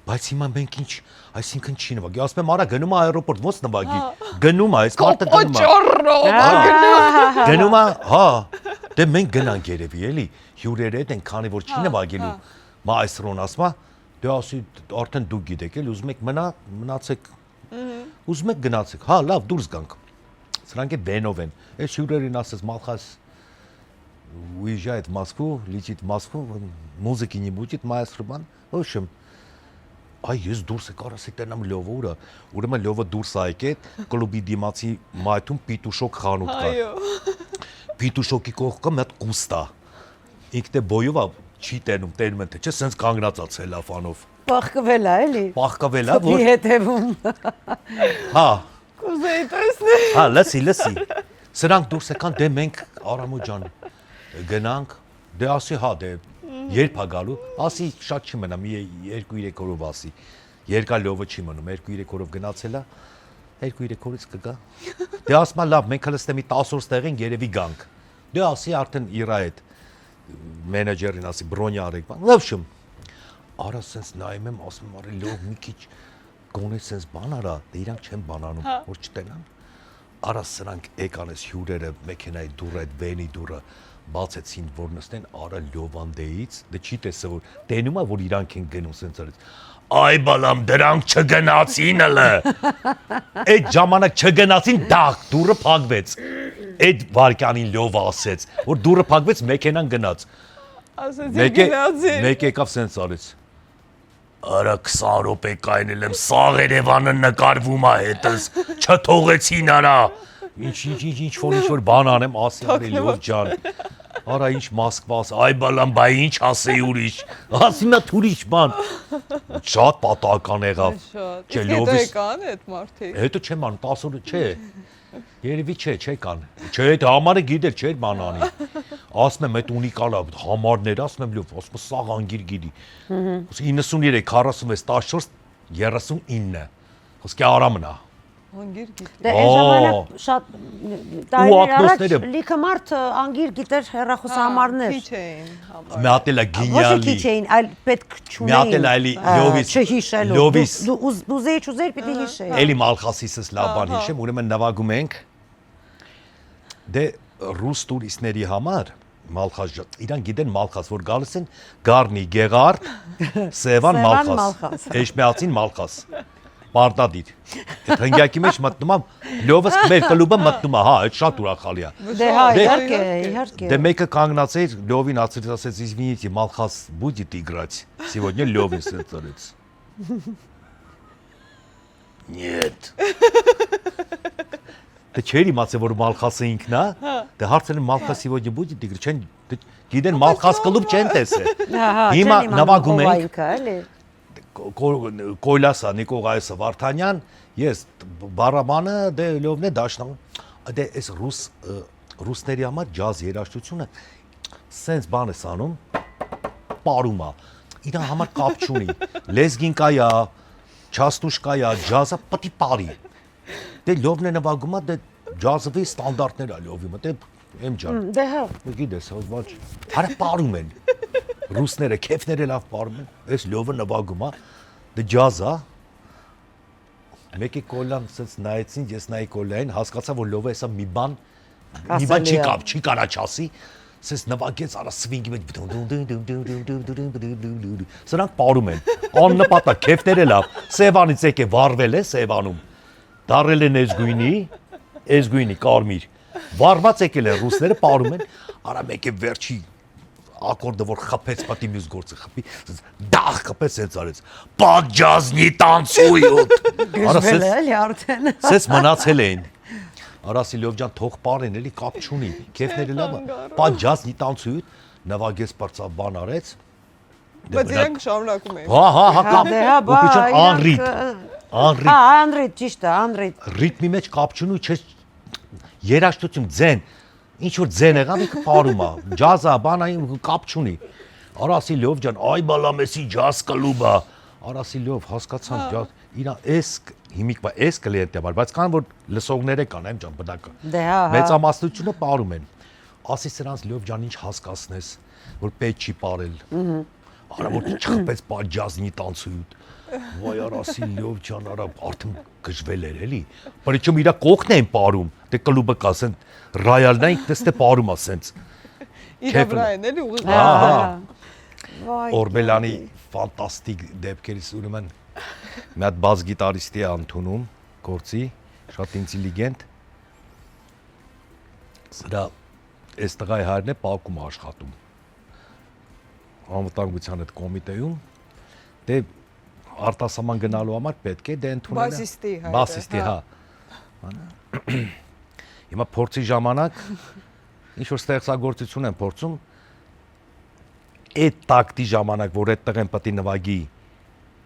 բայց հիմա մենք ինչ, այսինքն չի նվագի, ասում եմ արա գնում է այրոպորտ, ոնց նվագի, գնում է, այս մարդը գնում է, հա, դե մենք գնանք երևի էլի, հյուրերը հետ են, քանի որ չի նվագելու, մայստրոն ասում է, դե ասի արդեն դուք գիտեք էլի, ուզում եք մնացեք, ուզում եք գնացեք, հա, լավ, դուրս գանք, սրանք է բենով են, այս հյուրերին ասես Մալխաս уезжает в Москву, летит в Москву, музыки не будет, маэстро бан, в общем, Այ ես դուրս եկա ասի տենամ լյովը ուրա, ուրեմն լյովը դուրս է եկել, կլուբի դիմացի մայթում պիտուշոկ խանութ կա։ Պիտուշոկի կողքը մի հատ կուստա։ Ինքն է բոյով չի տենում, տենում են թե չէ, սենց կանգնած է ցելոֆանով։ Պախկվել է, էլի։ Պահկվել է, Որ հետևում։ հա, Կուզեի տեսնել։ հա, լսի։ Սրանք դուրս եկան, դե մենք Արամո ջան գնանք, դե ասի հա, դե երբ է գալու, ասի շատ չի մնա, մի 2-3 օրով ասի։ Երկար լովը չի մնում, 2-3 օրով գնացել է, 2-3 օրից կգա։ Դե ասма լավ, մենք հլստե մի 10 օր ստեղենք, երևի գանք։ Դե ասի արդեն իրա հետ մենեջերին ասի բրոնյա արեք, բան։ Լավ շում։ Արա սենց նայում եմ, ասում եմ, արի լով մի քիչ գոնե սենց բան արա, դե իրանք չեն բանանում, որ չտենան։ Արա սրանք եկան էս հյուրերը, մեքենայի դուռը, այդ վենի դուռը բացեցին, որ նստեն, արա լովանդեից, դե չի տեսը որ տենում է, որ իրանք են գնում սենց արեց։ Այ բալամ, դրանք չգնացին հլը։ Այդ ժամանակ չգնացին, դաղ, դուռը փակվեց։ Այդ վարքյանին լովը ասեց, որ դուռը փակվեց, մեքենան գնաց։ Ասեցի գնացին։ Մեկ եկավ սենց արեց։ Արա 20 րոպե կայնել եմ, սաղ Երևանը նկարվում է հետս, չթողեցին արա։ Ինչ որ բան անեմ, ասի արի լով ջան։ Արա ինչ Մոսկվաս, այ բալամ, բայ ինչ ասեի ուրիշ։ Ասի նա ուրիշ բան։ Շատ պատահական եղավ։ Շատ։ Չէ, Իսկ հետո լովից- եկան այդ մարդիկ։ Հետո չեմ անում, 10 օր չէ։ Երևի չեկան։ Չէ, այդ համարը գիտեր, չէր ման անի։ Ասում եմ, այդ ունիկալ է, համարներ, ասում եմ, լավ, ասում եմ, սաղ անգիր գիտի։ 93, 46, 14, 39։ Խոսքի Արամն է։ Անգիր գիտի։ Դե այն ժամանակ շատ Ու տարիներ առաջ ակնոցները- լիքը մարդ անգիր գիտեր հեռախոսահամարներ։ Քիչ էին համար։ Մի հատ էլ է Ոչ գինյալի։ քիչ էին, այլ պետք չունեին։ Մի հատ էլ այլի լովից- Չհիշելու։ լովից- Դու ուզեի պիտի հիշեի։ Էլի Մալխասիսս լավ բան հիշեմ, ուրեմն նվագում ենք։ Դե ռուս տուրիստների համար Մալխաս, իրան գիտեն Մալխաս, որ գալիս են Գառնի, Գեղարդ, Սևան, Մալխաս։ Էշմիածին Մալխաս։ Պարտադիր։ Այդ հնգյակի մեջ մտնում է, լովս մեր կլուբը մտնում է, հա, այդ շատ ուրախալի է։ Դե հա, Դե- իհարկե։ Դե մեկը կանգնած էր, լովին ասեց, извините, Մալխաս будет играть сегодня լովին սենցորից։ Нет։ Դե չէր իմացել, որ Մալխասը ինքն է, դե հարցել են Մալխաս сегодня будет играть, չեն գիտեն Մալխաս կլուբ չեն տեսել։ Հիմա նվագում ենք Կոյլասա, Նիկողայոսը, Վարդանյան, ես բարաբանը դե լովն է դաշնամ։ Դե այս ռուսների համար ջազ երաժշտությունը սենց բան է անում, պարում է։ Իրա համար կապ չունի։ Լեզգին կայա, չաստուշկայա, ջազը պետք է պարի։ Դե լովն է նվագում է, դե ջազովի ստանդարտներ է լովի մոտ, եմ ջան։ Դե հա։ Գիտես, ոչ։ Արա պարում են։ Ռուսները, քեֆները լավ պարում են, այս լովը նվագում է, դե ջազ է։ Մեկի կոլան սենց նայեցին, ես նայի կոլային, հասկացա, որ լովը հեսա մի բան չի կարա չասի, սենց նվագեց, արա սվինգի մեջ, սրանք պարում են, աննպատակ, քեֆները լավ, Սևանից եկե վարվել է Սևանում, դարել են էզգույնի, կարմիր, վարված եկել են ռուսները, պարում են, արա մեկ է վերջի ակորդը, որ խպեց, պատի մյուս գործը խպի, դաղ խպեց, սենց արեց, պատջազնի տանցույոտ, Գժվել է էլի արդեն։ սենց մնացել էին, արասի լով ջան, թող պարեն, էլի կապ չունի, քեֆները լավը, պատջազնի տանցույոտ, նվագեց պրծավ բան արեց, Բայց իրանք շարունակում էին։ հա, կապ, Դե հա, բա, ուպիչան անրիտ, Հա, Անդրեյ, ճիշտ է, Անդրեյ։ ռիթմի մեջ կապ չունի, չես երաշտություն, ձեն, ինչ որ ձեն եղավ, ինքը պարում է, ջազա, բանային կապ չունի, արասի լով ջան, այ բալամ էսի ջազ կլուբա, արասի լով, հասկացան, ջազ, իրա էս, հիմիկվա էս կլիենտ է բար, բայց կան, որ լսողները կան, եմ ջան, բնակը, Դե հա, մեծամասնությունը պարում են, ասի սրանց լով ջան, ինչ հասկացնես, որ պետ չի պարել, արա որ չխպեց ջազնի տանցույոտ, վայ արասի լով ջան, արա արդեն գժվել էր էլի, պրիչում իրա կողքն են պարում, դե կլուբը կա, սեն ռայալն է, ինքնս դե պարում է, սենց, Իրա վրա են էլի ուղղակի։ Օրբելյանի ֆանտաստիկ դեպքերից ուրեմն մի հատ բաս գիտարիստի է ընդունում գործի, շատ ինտելիգենտ, սրա այս տղայի հայրն է պակում աշխատում, անվտանգության այդ կոմիտեում, դե արտասահման գնալու համար պետք է դե ընդունել Բասիստի հայրը, բասիստի, հա։ Հիմա փորձի ժամանակ ինչ որ ստեղծագործություն են փորձում այդ տակտի ժամանակ, որ այդ տղեն պետք է նվագի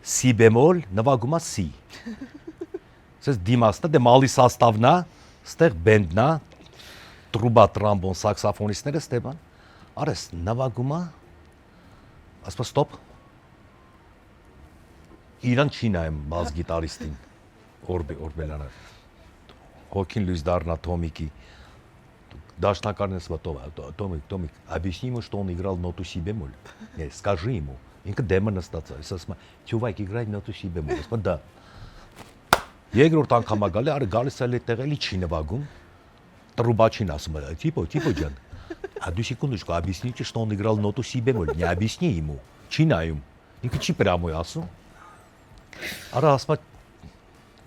si bemol նվագում է si։ Սես դիմասն է, դե մալի սաստավն է, ստեղ բենդն է, տրուբա, տրամբոն, սաքսոֆոնիստները ստեբան։ Արես նվագում է, ասպա ստոպ։ Իրան չի նայում բաս գիտարիստին, Օրբելյանը, հոգին լույս դառնա Տոմիկի, դաշնակարն ես Տոմիկ, объясни ему, что он играл ноту си бемоль, скажи ему, ինքը դեմը նստած է, ասում է, чувак играет ноту си бемоль, ասում դա, երկրորդ անգամ գալի, արի գալիս է տեղելի չի նվագում, տրուբաչին ասում է, типа ջան, одну секундочку, объясните, что он играл ноту си бемоль, не объясни ему, չի նայում, ինքը չի прямо ասում, Արա ասма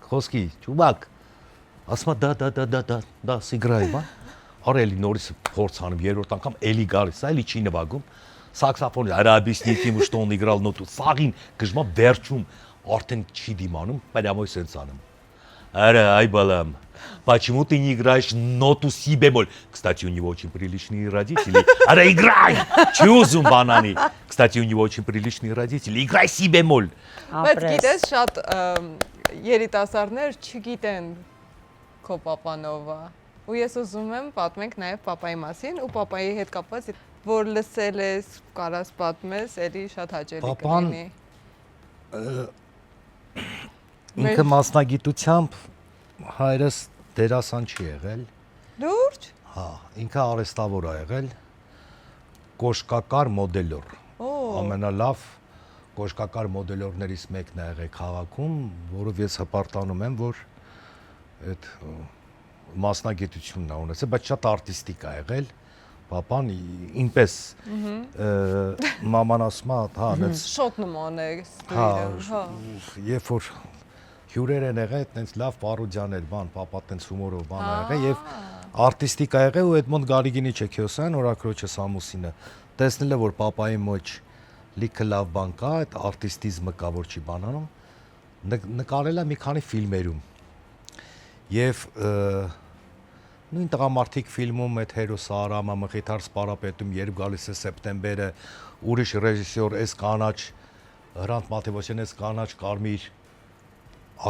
խոսքի, ճուբակ, ասма դա, սիգրայի, բա, արա էլի նորից փորձ անում, երրորդ անգամ էլի գալիս, էլի չի նվագում, սաքսոֆոնի, արա объясните ему, что он играл ноту, սաղին գժմա վերջում, արդեն չի դիմանում, прямо սենց անում, аրա, այ բալամ, почему ты не играешь ноту си бемоль, кстати, у него очень приличные родители, аրա играй, չի ուզում բանանի, кстати, у него очень приличные родители, играй си бемоль, Բայց գիտես շատ երիտասարդներ չգիտեն քո պապանովա։ Ու ես ուզում եմ պատմենք նաև պապայի մասին ու պապայի հետ կապված որ լսել ես, կարաս պատմես, էլի շատ հաճելի կլինի։ Ինքը մասնագիտությամբ հայրս դերասան չի եղել։ Լուրջ։ Հա, ինքը արհեստավոր է եղել, կոշկակար մոդելոր։ Ամենալավ կոշկակար մոդելորներից մեկն է եղել քաղաքում, որով ես հպարտանում եմ, որ այդ մասնագիտությունն է ունեցել, բայց շատ արտիստիկ է եղել, պապան ինպես մաման ասում է, հա, այնպես Շոտ նման է ստույրը, հա, երբ որ հյուրեր են եղել, այտենց լավ պարոդիաներ, բան, պապա այտենց հումորով բան է եղել եւ արտիստիկ է եղել ու Էդմոնդ Գարիգինի Չեքիոսյան, օրակրոջը Սամուսինը, տեսնել է, որ պապայի մոջ լիքը լավ բան կա, այդ արտիստիզմը կա, որ չի բանանում, նկարել է մի քանի ֆիլմերում։ Եվ նույն տղամարդիկ ֆիլմում այդ հերոսը Արամը Մխիթար Սպարապետում երբ գալիս է սեպտեմբերը, ուրիշ ռեժիսոր էս կանաչ Հրանտ Մաթեոսյան էս կանաչ կարմիր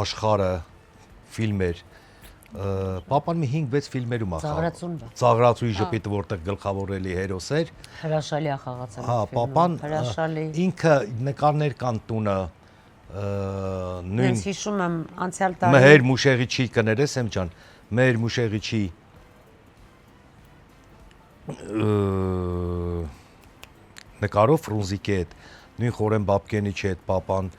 աշխարհը ֆիլմեր Պապան մի 5-6 ֆիլմերում ախա։ Ծաղրացուի ժպիտը որտեղ գլխավորելի հերոս էր։ Հրաշալի է խաղացել։ Հա, պապան ինքը նկարներ կան տունը նույն Ես հիշում եմ անցյալ տարի Մհեր Մուշեղիչի կներես եմ ջան, Մհեր Մուշեղիչի նկարով Ֆրունզիկի հետ, նույն Խորեն Բաբկենիչի հետ պապան,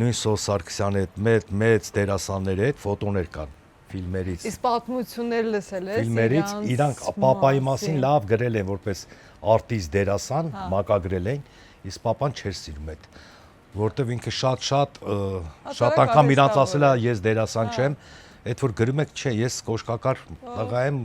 նույն Սոս Սարգսյանի հետ մեծ դերասանների հետ ֆոտոներ կան ֆիլմերից։ Իսկ պատմություններ լսել ես ֆիլմերից իրանք պապայի մասին լավ գրել են որպես արտիստ դերասան, մակագրել են, իսկ պապան չէր սիրում այդ, որտեվ ինքը շատ անգամ իրանց ասել է ես դերասան չեմ, այդ որ գրում եք չէ, ես կոշկակար տղա եմ,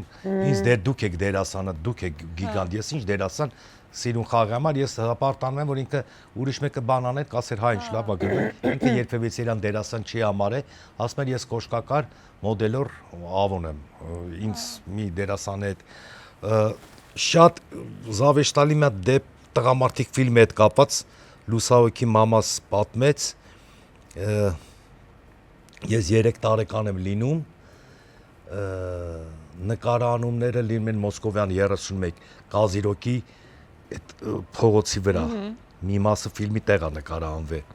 ինձ դուք եք դերասանը, դուք եք գիգանտ, ես ինչ դերասան սիրուն խաղի համար ես հպարտանում եմ, որ ինքը ուրիշ մեկը բան աներ, կասեր հա ինչ լավ է գրում, ինքը երբևէ իրան դերասան չի համարել, ասում էր ես կոշկակար մոդելոր ավոն եմ, ինձ մի դերասան հետ շատ զավեշտալի մի դեպ տղամարդիկ ֆիլմի հետ կապած Լուսահոգի մամաս պատմեց, ես 3 տարեկան եմ լինում, նկարանումները լինում են Մոսկովյան 31 Կազիրոկի այդ փողոցի վրա, մի մասը ֆիլմի տեղ է նկարանվել։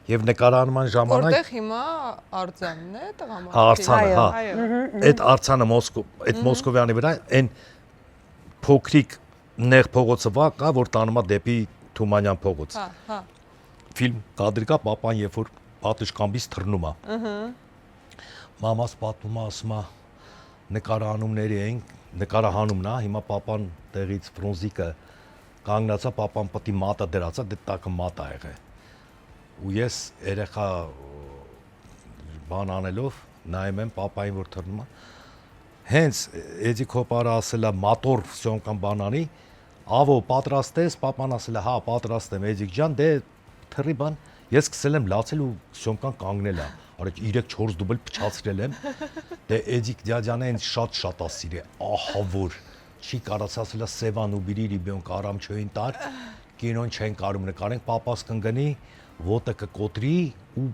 Եվ նկարանման ժամանակ Որտեղ հիմա արձանն է տղամարդի։ Արձանը, հա։ Այդ արձանը այդ Մոսկովյանի վրա այն փոքրիկ նեղ փողոցը վա կա, որ տանում է դեպի Թումանյան փողոց։ Հա։ Ֆիլմ կադրի կա, պապան երբ որ պատշգամբից թռնում է։ Մամաս պատմում է, ասում է նկարանումների են, նկարահանումն է, հիմա պապան տեղից Ֆրունզիկը կանգնած է, պապան պատի մատը դրած է, դե տակը մատ է եղել։ Ու ես երեխա բան անելով նայում եմ պապային որ թռնում է։ Հենց Էդի Քոպարը ասել է մատոր սյոմկան բանանի, ավո պատրաստ ես, պապան ասել է հա պատրաստ եմ, Էդիկ ջան, դե թռի բան, ես սկսել եմ լացել ու սյոմկան կանգնել է։ Արեք 3-4 դուբլ փչացրել եմ։ Դե Էդիկ դյաջանը ինձ շատ ասիրե, ահա որ չի կարացածել Սևան ու բիրի ռիբյոն կարամ չոին տար, կինոն չեն կարում նկարենք, պապաս կընկնի, ոտը կկոտրի ու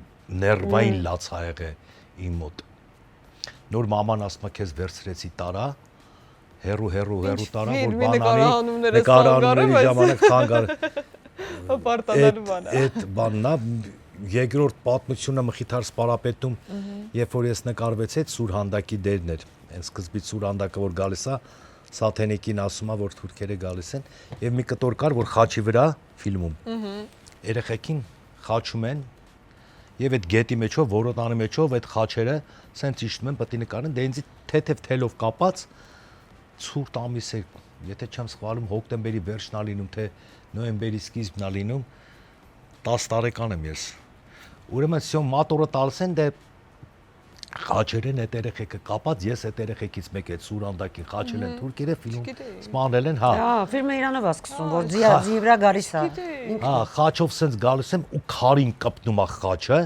ներվային լաց ա եղե իմ մոտ։ Նոր մաման ասում է քեզ վերցրեցի տարա, հերու տարա, որ բանանի նկարահանումների ժամանակ խանգար։ Պարտադար բան է։ Այդ բանն է, երկրորդ պատմությունը Մխիթար Սպարապետում, երբ որ ես նկարվեցի, Սուր հանդակի դերն էր։ Այն սկզբից Սուր հանդակը որ գալիս է, Սաթենիկին ասում է, որ թուրքերը գալիս են, եւ մի կտոր կար, որ խաչի վրա ֆիլմում։ Երեխեքին խաչում են, եւ այդ գետի մեջով, որոտանի մեջով այդ խաչերը սենց իջնում են, պետք է նկարեն, դե ինձ թեթև թելով կապած ցուրտ ամիս է, եթե չեմ սխալվում, հոկտեմբերի վերջն ա լինում, թե նոյեմբերի սկիզբն ա լինում, 10 տարեկան եմ ես։ Ուրեմն սյոն մատորը տալիս են, դե խաչեր են այդ երեխեքը կապած, ես այդ երեխեքից մեկ այդ Սուրանդակին խաչել են թուրքերը, ֆիլմում սպանել են, հա։ Հա, ֆիլմը Իրանով է սկսում, որ ձի վրա գալիս է։ Հա, խաչով սենց գալիս եմ ու քարին կպնում է խաչը,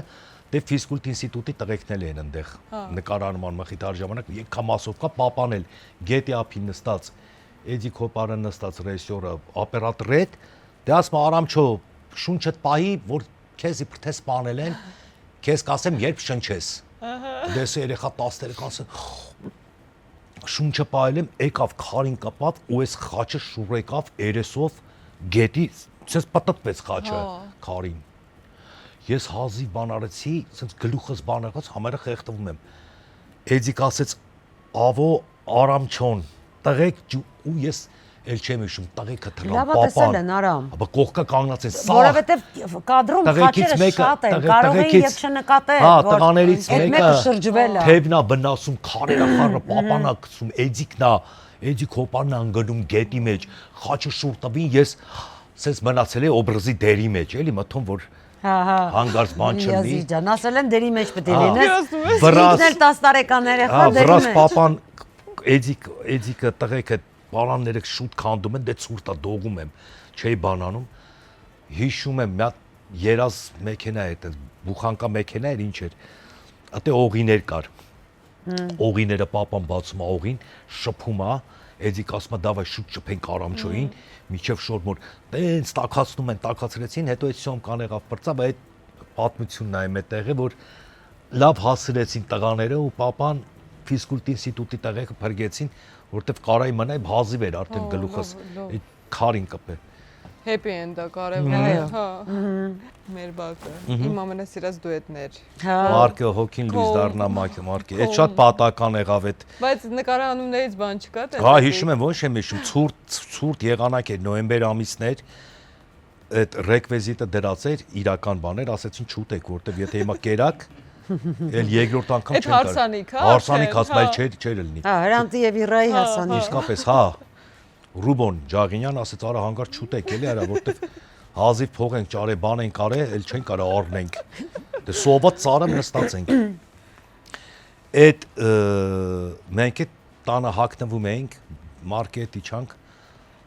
դե ֆիզկուլտ ինստիտուտի տղեկնել են այնտեղ նկարահանման Մխիթար ժամանակ, եկա մասովկա պապանել, գետի ափին նստած, Էդի Քոպարը նստած ռեժիսորը, օպերատորը, դե ասում արամ չո, շունչդ պահի, որ քեզ իբր թե սպանել են, քեզ կասեմ երբ շնչես։ Դες երեխա 10 տարեկան շունչը պահել եմ, եկավ քարին կապավ ու այս խաչը շուռ եկավ երեսով գետի, ցես պատտվեց խաչը քարին։ Ես հազիվ բան արեցի, ցենց գլուխս բան եղած, համարը խեղդվում եմ։ Էդիկ ասեց ավո արամչոն, տղեկ ու ես էլ չեմ հիշում, տղեկը թռան Լավ տեսել են Արամ։ Ապա կողքը կանգնած են սա։ Որովհետև կադրում խաչերը շատ են, կարող են եւ չնկատել, հա, տղաներից մեկը շրջվել է։ Թևնա բնասում, քարերը խառը պապանա գցում, Էդիկ Հոպարն անգնում գետի մեջ, խաչը շուռ տվին, ես սենց մնացել եմ օբրազի դերի մեջ, էլի մտում որ հանգարց բան չլինի։ Եզի ջան, ասել են դերի մեջ պետք է լինես։ Վրաս Ինքն էլ 10 տարեկան երեխա դերի վրաս մեջ։ պապան Էդիկը տղեկը բանանները շուտ քանդում են, դե ցուրտ է դողում եմ, չէի բանանում։ Հիշում եմ մի հատ երազ մեքենա է, այդպես բուխանկա մեքենա էր, ինչ էր։ Ատե օղիներ կար։ Օղիները պապան բացում է օղին, շփում է, Էդիկ ասում է դավայ շուտ շփենք Արամչոյին, միջև շորմոր։ Տենց տակացնում են, տակացրեցին, հետո այդ սյոմկան եղավ բրծավ, այդ պատմությունն է այմ այդտեղը, որ լավ հասրեցին տղաները ու պապան ֆիզկուլտ ինստիտուտի տղեկը փրկեցին, որտեվ կարայի մնայ հազիվ էր արդեն գլուխս այդ քարին կպե։ Happy end-ը կարևոր է, հա։ Մեր բակը։ Իմ ամենասիրած դուետներ։ Մարկը հոգին լույս դառնա Մարկի։ Այդ շատ պատական եղավ այդ։ Բայց նկարահանումներից բան չկա դե։ Հա, հիշում եմ, ո՞նց եմ հիշում, ցուրտ եղանակ էր նոյեմբեր ամիսներ։ Այդ ռեկվիզիտը դրած էր իրական բաներ, ասեցին չուտեք, որտեվ եթե հիմա կերակ էլ երկրորդ անգամ չեն կար։ Հարսանիք, հա։ Հարսանիք ասում այլ չէր լինի։ Հա, Հրանտի եւ Իրայի հասանիք։ Իսկապես, հա։ Ռուբոն Ջաղինյան ասեց, արա հանգար չուտեք էլի արա, որտեվ հազիվ փող ենք ճարե, բան ենք արել, էլ չեն կարա առնենք։ Դե սոված ծառը նստած ենք։ Այդ մենք այդ տանը հագնվում էինք, մարկետ իջանք,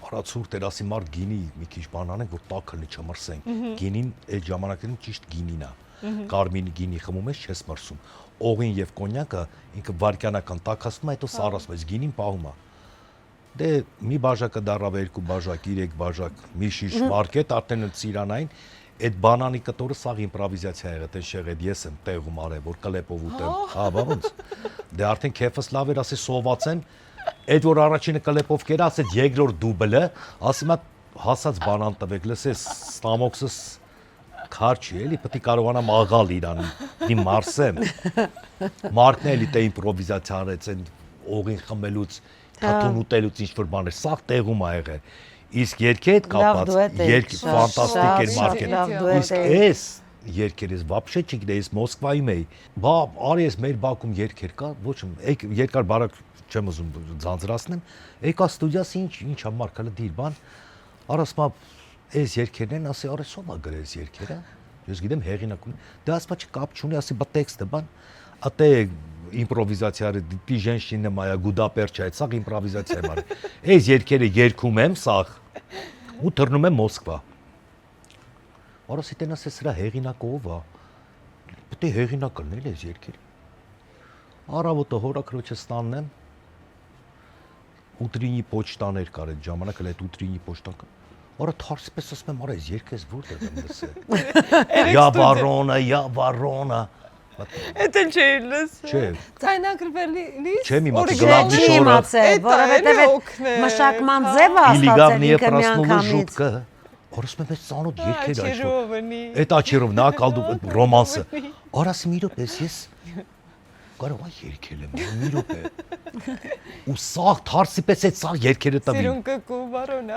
արացուրտ էր, ասի մարդ գինի մի քիչ բան անենք, որ տաք լինի չմրսենք։ Գինին այդ ժամանակներում ճիշտ գինին է։ Կարմին գինի խմում ես, չես մրսում։ Օղին եւ կոնյակը ինքը վարքյանական տաքացնում է, հետո սառացում է, գինին պահում է։ Դե մի բաժակը դառավ 2 բաժակ, 3 բաժակ, մի շիշ մարկետ, արդեն ծիրանային, այդ բանանի կտորը սաղ իմպրովիզացիա եղել, տես շեղեդ ես եմ տեղում արել, որ կլեպով ուտեմ։ Հա, բա ոնց։ Դե արդեն քեֆս լավ էր, ասի սոված եմ, այդ որ առաջինը կլեպով կերա, ասեց երկրորդ դուբլը, ասի մա հասած բանան տվեք, լսես ստամոքսս քար չի էլի, պետք է կարողանամ աղալ իրան, իմ մարսեմ։ Մարկն էլի տե իմպրովիզացիա արեց, այն օղին խմելուց, թաթուն ուտելուց ինչ-որ բան էր, սաղ տեղում ա եղել։ Իսկ երկի հետ կապած, ֆանտաստիկ էր մարկեն։ Իսկ էս երկերից вообще չգիտեի, ես Մոսկվայում էի։ Բա արի ես մեր բակում երկեր կա, ոչ երկար բարակ չեմ ուզում ձանձրացնեմ։ Եկա ստուդիաս ինչ մարկալը դիր բան։ Արասմա այս երկերն են, ասի արես ով ա գրել այս երկերը։ Ես գիտեմ հեղինակ ունի։ Դե ասма չկապ չունի, ասի բա տեքստը բան։ Ատե իմպրովիզացիա դի женщина моя Գուդապեշտ է, սա իմպրովիզացիա եմ արել։ Այս երկերը երգում եմ սաղ ու թռնում եմ Մոսկվա։ Արասի տենաս է սրա հեղինակը ով ա։ Պետք է հեղինակ լինել այս երկերը։ Առավոտը հորաքրոջը ստանն եմ։ Ուտրինի պոչտաներ կար այդ ժամանակ, էլ այդ ուտրինի պոչտան կար։ Որը թարսպես ասում եմ, արա ես երկես որտեղ եմ լսել։ Я ворона։ Էդ էլ չէի լսել։ Չէ։ Ձայնագրվելիս։ Չէ, մի մոտ Չի իմացել, որովհետև մշակման ձևը աստացել ինքը միանգամից։ Որս մեծ ծանոթ երկեր այժմ։ Աչիրովնի։ Այդ աչերով նա կալդու ռոմանսը։ Արաս մի րոպե, ես կարող եմ երկել եմ, մի րոպե։ Ու սաղ թարսի պես այդ սաղ երկերը տվին։ Սիրուն կկու վարոնա։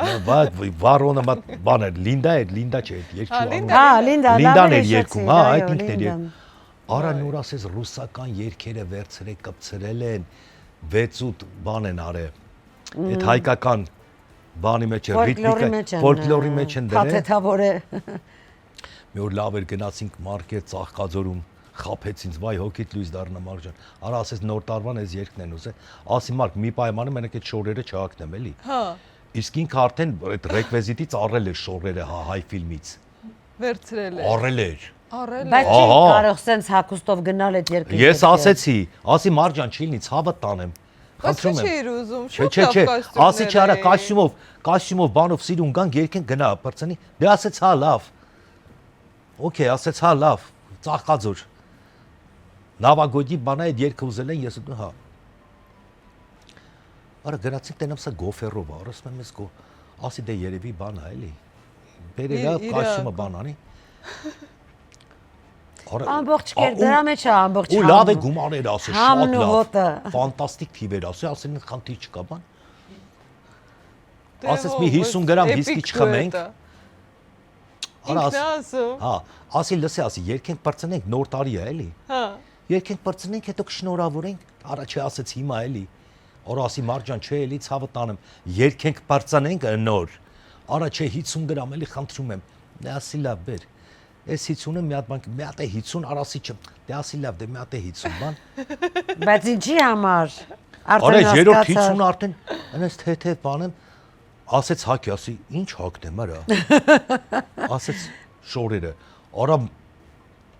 Վարոնը բան էր, Լինդա չէ, այդ երկու Հա, Լինդա, Լինդան էր երկում, հա, այդ ինքն էր երկում։ Արա նոր ասես ռուսական երկերը վերցրել կպցրել են 6-8 բան են արել։ Այդ հայկական բանի մեջ է ռիթմիկա, ֆոլկլորի մեջ են դրել։ Փաթեթավոր է։ Մի օր լավ էր գնացինք մարքետ Ծաղկաձորում, խափեց ինձ, վայ հոգիդ լույս դառնա Մարկ ջան։ Արա ասես նոր տարվան այս երկն են ուզել։ Ասի Մարկ, մի պայմանը մենակ այդ շորերը չհակնեմ էլի։ Հա։ Իսկ ինքը արդեն այդ ռեկվեզիտից առել էր շորերը, հա, հայ ֆիլմից։ Վերցրել է։ Առել էր։ Բայց չի կարող սենց հակոստով գնալ այդ երկրի։ Ես ասեցի, ասի Մարկ ջան, չի լինի, ցավը տանեմ։ Խնդրում եմ։ Չէ, ուզում, Չէ, ասի չարա կոստյումով բանով սիրուն գան երկեն գնա, բրցնի։ Դե ասեց հա լավ։ Okay, ասեց հա լավ, Ծաղկաձոր։ Նավագոդի բանա այդ երկը ուզել են, ես հա։ Արա գնացինք տենամ սա գոֆերով, ասում եմ ես ասի դե երևի բան է էլի։ Բերեգա կոստյումը բան անի։ Ամբողջ կեր, դրա մեջ է ամբողջ Ու լավ է գումարներ ասի, շատ Համն ու լավ։ հոտը։ Ֆանտաստիկ թիվեր ասի, ասեն խնդիր չկա բան։ Ասես մի 50 գրամ վիսկի չխմենք։ Ինքն ասում։ Հա, ասի լսի, ասի երկենք բրցնենք նոր տարի է էլի։ Հա։ Երկենք բրցնենք, հետո կշնորհավորենք։ Արա չի ասեց հիմա էլի։ Օր ասի Մարկ ջան, չէ էլի ցավը տանեմ։ Երկենք բրցնենք նոր։ Արա չէ 50 գրամ էլի խնդրում եմ։ Դե ասի լավ բեր։ Այս 50-ը մի հատ բան, մի հատ է 50 արասի չ։ Դե ասի լավ, դե մի հատ է 50 բան։ Բայց ինչի համար։ Արա երրորդ 50-ը արդեն այնպես թե բանեմ, ասեց հակի, ասի ինչ հակնեմ արա։ Ասեց շորերը։ Արա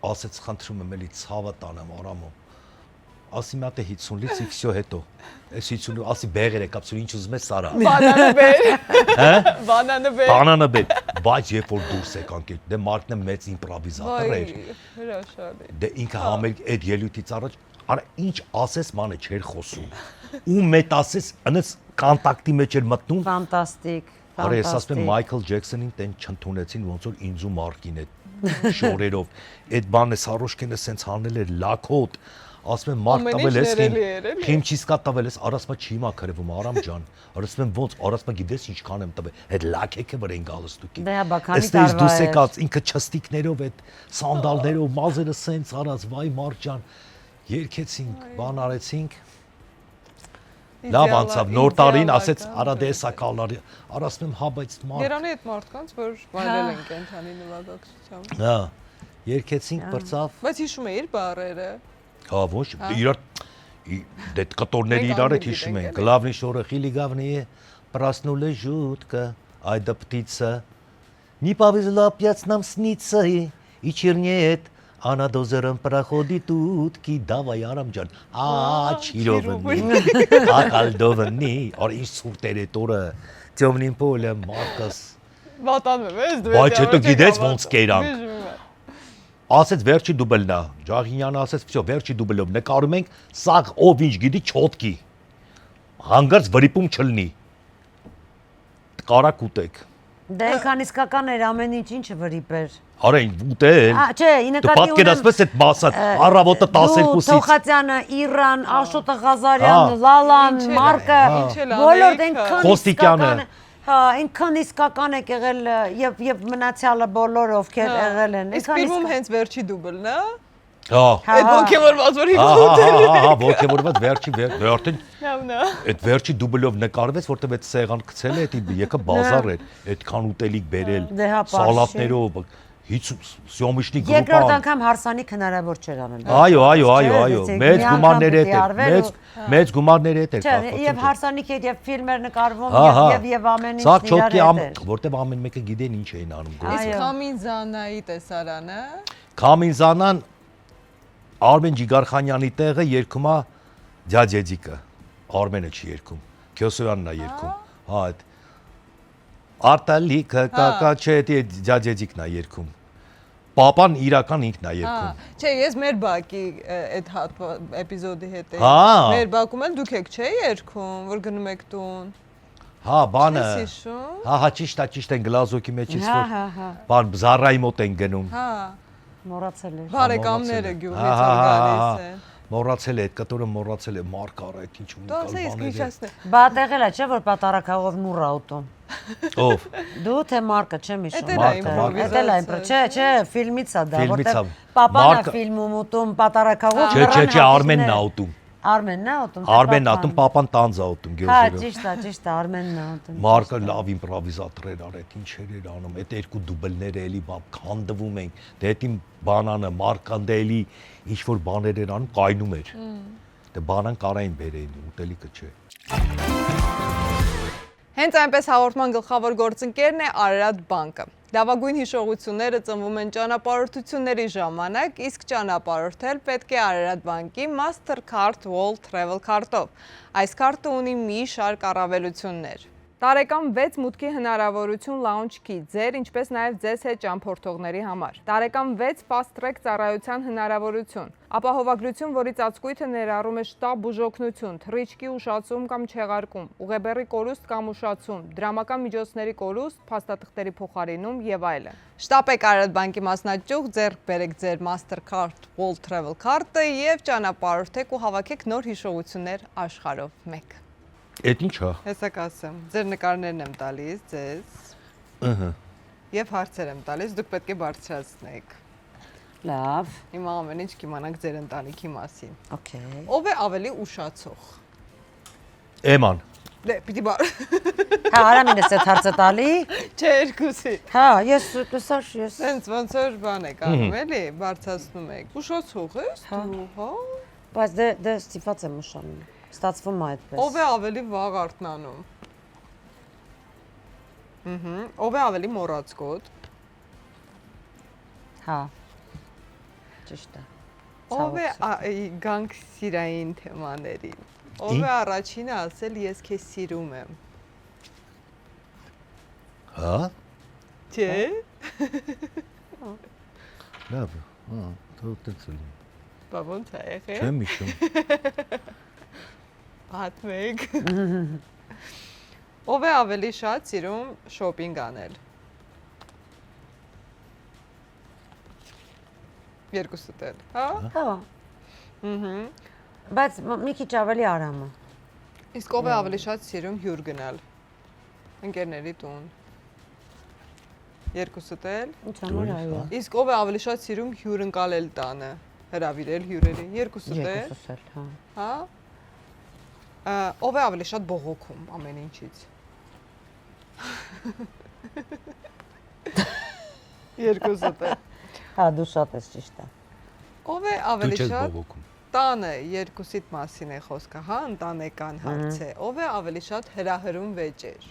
ասեց խնդրում եմ էլի ցավը տանեմ արամո։ Ասի մի հատ է 50-լից իքսյո հետո։ Այս 50-ը ասի բեղեր է կապսուր ինչ ուզում ես սարա։ Բանանը բեր։ Հա? Բանանը բեր։ Բանանը բեր, բայց երբ որ դուրս եկանք, դե Մարկն է մեծ իմպրովիզատոր էր։ Հրաշալի։ Դե ինքը համեր այդ ելույթից առաջ, արա ինչ ասես մանը չէր խոսում։ Ու մետ ասես, անց կոնտակտի մեջ էր մտնում։ Ֆանտաստիկ, Արա ես ասում եմ Մայքլ Ջեքսոնին տեն չընդունեցին ոնց որ ինձ ու Մարկին այդ շորերով։ Այդ բանը Սարոշկենը սենց հանել էր լակոտ։ Ասում եմ Մարկ տվել ես քիմչիսկա տվել ես, արասմա չի մա քրվում Արամ ջան։ Արասում եմ ոնց, արասմա գիտես ինչքան եմ տվել։ Այդ լակեքը վր են գալիս դուքի։ Դե հա բականի տարվա։ Այստեղ դուս է։ եկած ինքը չստիկներով այդ սանդալներով մազերը սենց արած, վայ Մարկ ջան։ Երկեցինք, բան արեցինք։ Լավ անցավ, նոր տարին ասեց արա դե սա կալարի։ Արասում եմ հա բայց Մարկ։ Երանի այդ մարդկանց, որ վայելել են կենթանի նվագակցությամբ։ Հա։ Երկեցինք, բրծավ։ Բայց հիշում էիր բառերը։ Հա, ոչ, իրար դե կտորների իրար հետ հիշում են։ Главный шорох или главные проснулась жутко, ай да птица. Не повезло опять нам снится и чернеет, а над озером проходит утки. Давай, Արամ ջան, Чирովնի, Ակալդովնի, or ինչ սուրտ էր այդ օրը, Տյոմնին Պոլը, Մարկոս։ Վատանում ես դու։ Բայց հետո գիտես ոնց կերանք։ Ասեց վերջի դուբլն է, Ջաղինյանը ասեց, վсё, վերջի դուբլով նկարում ենք, սաղ ով ինչ գիտի չոտքի։ Հանգարց վրիպում չլնի։ Կարակ ուտեք։ Դե այնքան իսկական էր ամեն ինչը վրիպեր։ Արա ինչ ուտել։ Չէ, ի Դու նկատի պատկերացնես այդ մասը, առավոտը 12-ից։ Թոխատյանը, Իրան, Աշոտը Ղազարյանը, Լալան, Մարկը, բոլորը այնքան Խոստիկյանը։ Հա, այնքան իսկական է եղել եւ մնացյալը բոլորը ովքեր եղել են։ Իսկ ֆիլմում հենց վերջի դուբլն է։ Հա։ Այդ ոգևորված որ Հա, հիպոթել։ հա, ոգևորված վերջի արդեն Լավն է։ այդ վերջի դուբլով նկարվեց, որտեղ այդ սեղան գցել է, դա եկը բազար էր, այդքան ուտելիք բերել, սալատներով, սյոմիշնի գրուպան։ Երկրորդ անգամ հարսանիք հնարավոր չէր անել։ Այո, մեծ գումարներ հետ էր, մեծ գումարներ հետ էր կախված։ Եվ հարսանիք հետ եւ ֆիլմեր նկարվում եւ ամեն ինչ իրար հետ էր։ Որտեղ ամեն մեկը գիտեն ինչ էին անում։ Իսկ Քամինզանայի տեսարանը։ Քամինզանան Արմեն Ջիգարխանյանի տեղը երգում է Դյադյեդիկը։ Արմենը չի երգում, Քյոսոյանն է երգում։ Հա, այդ Արտալիքը կակա չէ, դե ջաջեջիկն է երգում։ Պապան իրական ինքն է երգում։ Չէ, ես մեր բակի այդ էպիզոդի հետ էի։ Հա։ Մեր բակում էլ դուք եք չէ երգում, որ գնում եք տուն։ Հա, բանը։ Չես հիշում։ Հա, ճիշտ են գլազոկի մեջից Հա, որ։ հա, հա։ Բան զառայի մոտ են գնում։ Հա։ Մոռացել էր։ Բարեկամները գյուղից որ գալիս են։ Մոռացել է, այդ կտորը մոռացել է, Մարկը արա այդ ինչ ունիկալ Դու ես բաներ է։ քիչացնե։ Բա տեղել է, չէ՞ որ պատարակաղով նուր աուտում։ Ով։ Դու թե Մարկը չեմ հիշում։ Էդ էլ է Էդ էլ է չէ, չէ, ֆիլմից է դա, Ֆիլմից որտեղ է։ պապան է Մարկը- ֆիլմում ուտում պատարակաղով։ Չէ, Արմենն է ուտում։ Արմենն է ուտում։ Արմենն է ուտում, պապան տանձ է ուտում Հա, գյուղերով։ ճիշտ է, Արմենն է ուտում։ Մարկը լավ իմպրովիզատոր էր արել, ինչեր էր անում, այդ երկու դուբլները էլի բա քանդվում են, դե այդ իմ բանանը Մարկան դե էլի ինչ որ բաներ էր անում, կայնում էր։ Դե բանան կարային բերեին, ուտելիքը չէ։ Հենց այնպես հաղորդման գլխավոր գործընկերն է Արարատ բանկը։ Լավագույն հիշողությունները ծնվում են ճանապարհորդությունների ժամանակ, իսկ ճանապարհորդել պետք է Արարատ բանկի Mastercard World Travel քարտով։ Այս քարտը ունի մի շարք առավելություններ։ Տարեկան 6 մուտքի հնարավորություն launch key ձեր, ինչպես նաև ձեզ հետ ճամփորդողների համար։ Տարեկան 6 fast track ծառայության հնարավորություն։ Ապահովագրություն, որի ծածկույթը ներառում է շտապ բուժօգնություն, թռիչքի ուշացում կամ չեղարկում, ուղեբեռի կորուստ կամ ուշացում, դրամական միջոցների կորուստ, փաստաթղթերի փոխարինում եւ այլն։ Շտապեք Արարատ բանկի մասնաճյուղ, ձեռք բերեք ձեր Mastercard World Travel քարտը եւ ճանապարհորդեք ու հավաքեք նոր հիշողություններ աշխարհով մեկ։ Էդ ի՞նչ է։ Հեսա կասեմ, ձեր նկարներն եմ տալիս ձեզ։ Ըհը։ Եվ հարցեր եմ տալիս, դուք պետք է բարձրացնեք։ Լավ, Հիմա ամեն ինչ կիմանանք ձեր ընտանիքի մասին։ օքեյ։ Ով է ավելի ուշացող։ Էման։ Դե, պիտի բար։ Հա, Արամին ես այդ հարցը տալի։ Չէ, երկուսի։ Հա, ես լսար, ես։ Սենց ոնց որ բան եք անում, էլի, բարձրացնում եք։ Ուշացող ես դու, հա։ Բայց դե ստիպված եմ ուշանում։ Ստացվում է այդպես։ Ով է ավելի վաղ արթնանում։ Ով է ավելի մոռացկոտ։ Հա։ Ճիշտ է։ Ով է գանք սիրային թեմաներին։ Ով է առաջինը ասել ես քեզ սիրում եմ։ Հա։ Չէ։ Լավ, հա, թող տեցել։ Բա ոնց է եղել։ Չեմ հիշում։ Պատմեք։ Ով է ավելի շատ սիրում շոփինգ անել։ Երկուսդ էլ, հա։ Հա։ Բայց մի քիչ ավելի Արամը։ Իսկ ով է ավելի շատ սիրում հյուր գնալ։ Ընկերների տուն։ Երկուսդ էլ։ Ինչ անոր այո։ Իսկ ով է ավելի շատ սիրում հյուր ընկալել տանը, հրավիրել հյուրերի։ Երկուսդ էլ։ Երկուսս էլ, հա։ Հա։ Ով է ավելի շատ բողոքում ամեն ինչից։ Երկուսդ էլ։ Հա, դու շատ ես ճիշտ է։ Ով է Դու ավելի չես շատ բողոքում։ տանը երկուսիդ մասին է խոսքը, հա, ընտանեկան հարց է։ Ով է ավելի շատ հրահրում վեճեր։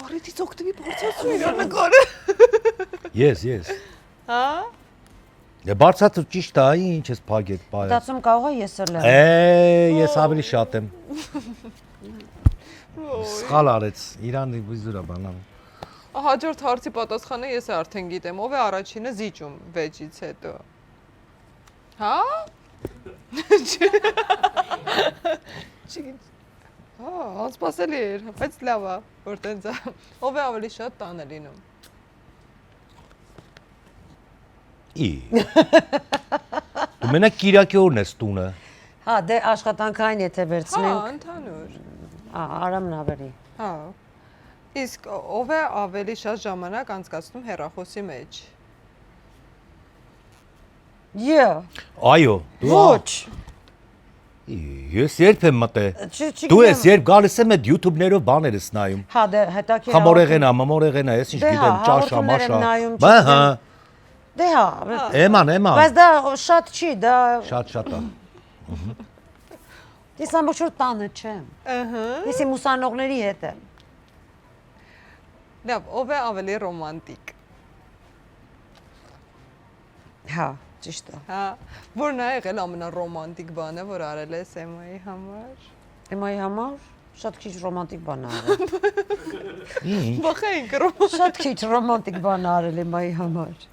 Արիդից օգտվի բարձրացու իր նկարը։ Ես։ Հա։ Դե բարձրացու ճիշտ է, ինչ ես փագետ բայ։ Դասում կարող է ես էլ եմ։ Ես ավելի շատ եմ։ Սխալ արեց, Իրանի բույզուրա բանան։ Հաջորդ հարցի պատասխանը ես արդեն գիտեմ, ով է առաջինը զիջում վեճից հետո։ Հա։ Հա, անսպասելի էր, բայց լավ է, որ տենց է։ Ով է ավելի շատ տանը լինում։ Դու մենակ Կիրակի օրն ես տունը։ Հա, դե աշխատանքային եթե Հա, վերցնենք, ընդհանուր։ Արամն ավելի։ Հա։ Իսկ ով է ավելի շատ ժամանակ անցկացնում հեռախոսի մեջ։ Այո, Ոչ։ Ես երբ եմ մտել։ Դու ես երբ գալիս եմ այդ YouTube-ներով բաներ ես նայում։ Հա, դե հետաքրքիր։ Խամորեղենա, մամորեղենա, ես ինչ Դե հա, գիտեմ, ճաշա, հաղորդումներ եմ մաշա։ նայում, Բա հա, Դե հա, էման։ բայց դա շատ չի, դա Շատ է։ ես ամբողջ օր տանը չեմ։ Ըհը։ Ես իմ ուսանողների հետ եմ։ Լավ, ով է ավելի ռոմանտիկ։ Հա, Ճիշտ է։ Հա, որն է եղել ամենառոմանտիկ բանը, որ արել ես Էմայի համար։ Էմայի համար շատ քիչ ռոմանտիկ բան արել։ Բախեինք ռոմանտիկ։ Շատ քիչ ռոմանտիկ բան արել Էմայի համար։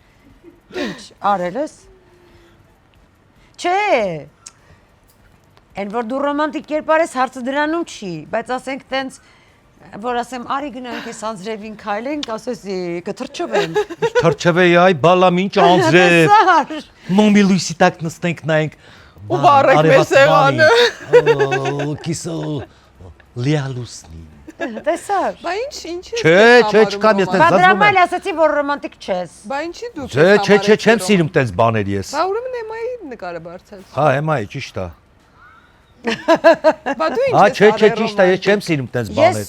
Ինչ արել ես։ Չէ։ Այն որ դու ռոմանտիկ կերպար ես հարցը դրանում չի, բայց ասենք տենց որ ասեմ արի գնանք այս անձրևին քայլենք, ասես կթրջվեմ։ Թրջվեի այ բալամ ինչ անձրև։ Մոմի լույսի տակ նստենք նայենք։ Ու վառեք մեր սեղանը։ Կիսո լիալուսնի։ Տեսար։ Բա ինչ է։ Չէ, չկամ ես տենց Բա դրա զզվում մայլ եմ։ ասացի որ ռոմանտիկ չես։ Բա ինչի դու։ Չէ, չեմ սիրում տենց բաներ ես։ Բա ուրեմն Էմայի նկարը բարձած։ Հա, Էմայի ճիշտ է։ Բա դու ինչ Հա, ես չէ, ճիշտ է, ես չեմ սիրում տենց բաներ։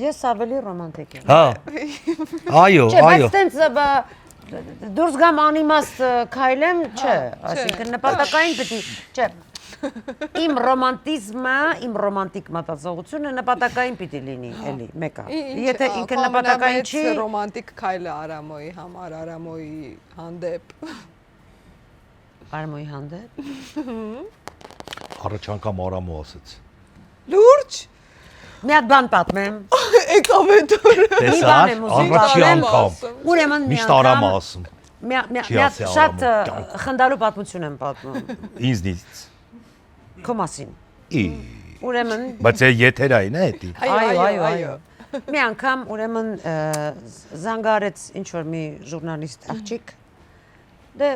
Ես ավելի ռոմանտիկ եմ։ Հա։ Այո, Չէ, բայց այո։ տենց դուրս գամ անիմաստ քայլեմ, չէ, այսինքն նպատակային պիտի, չէ։ Իմ ռոմանտիզմը, իմ ռոմանտիկ մտածողությունը նպատակային պիտի լինի, էլի, մեկը։ Եթե ինքը նպատակային չի, ռոմանտիկ քայլը Արամոյի համար, Արամոյի հանդեպ։ Արամոյի հանդեպ։ Առաջ անգամ Արամո ասեց։ Լուրջ։ Մի հատ բան պատմեմ։ Եկավ է դուրը։ Տեսար, առաջի անգամ։ Ուրեմն մի Միշտ Արամը ասում։ մի հատ շատ խնդալու պատմություն եմ պատմում։ Ինձնից։ Քո մասին։ Ի։ Ուրեմն Բայց եթերային է էդի։ այո։ Մի անգամ ուրեմն զանգարեց ինչ որ մի ժուրնալիստ աղջիկ։ Դե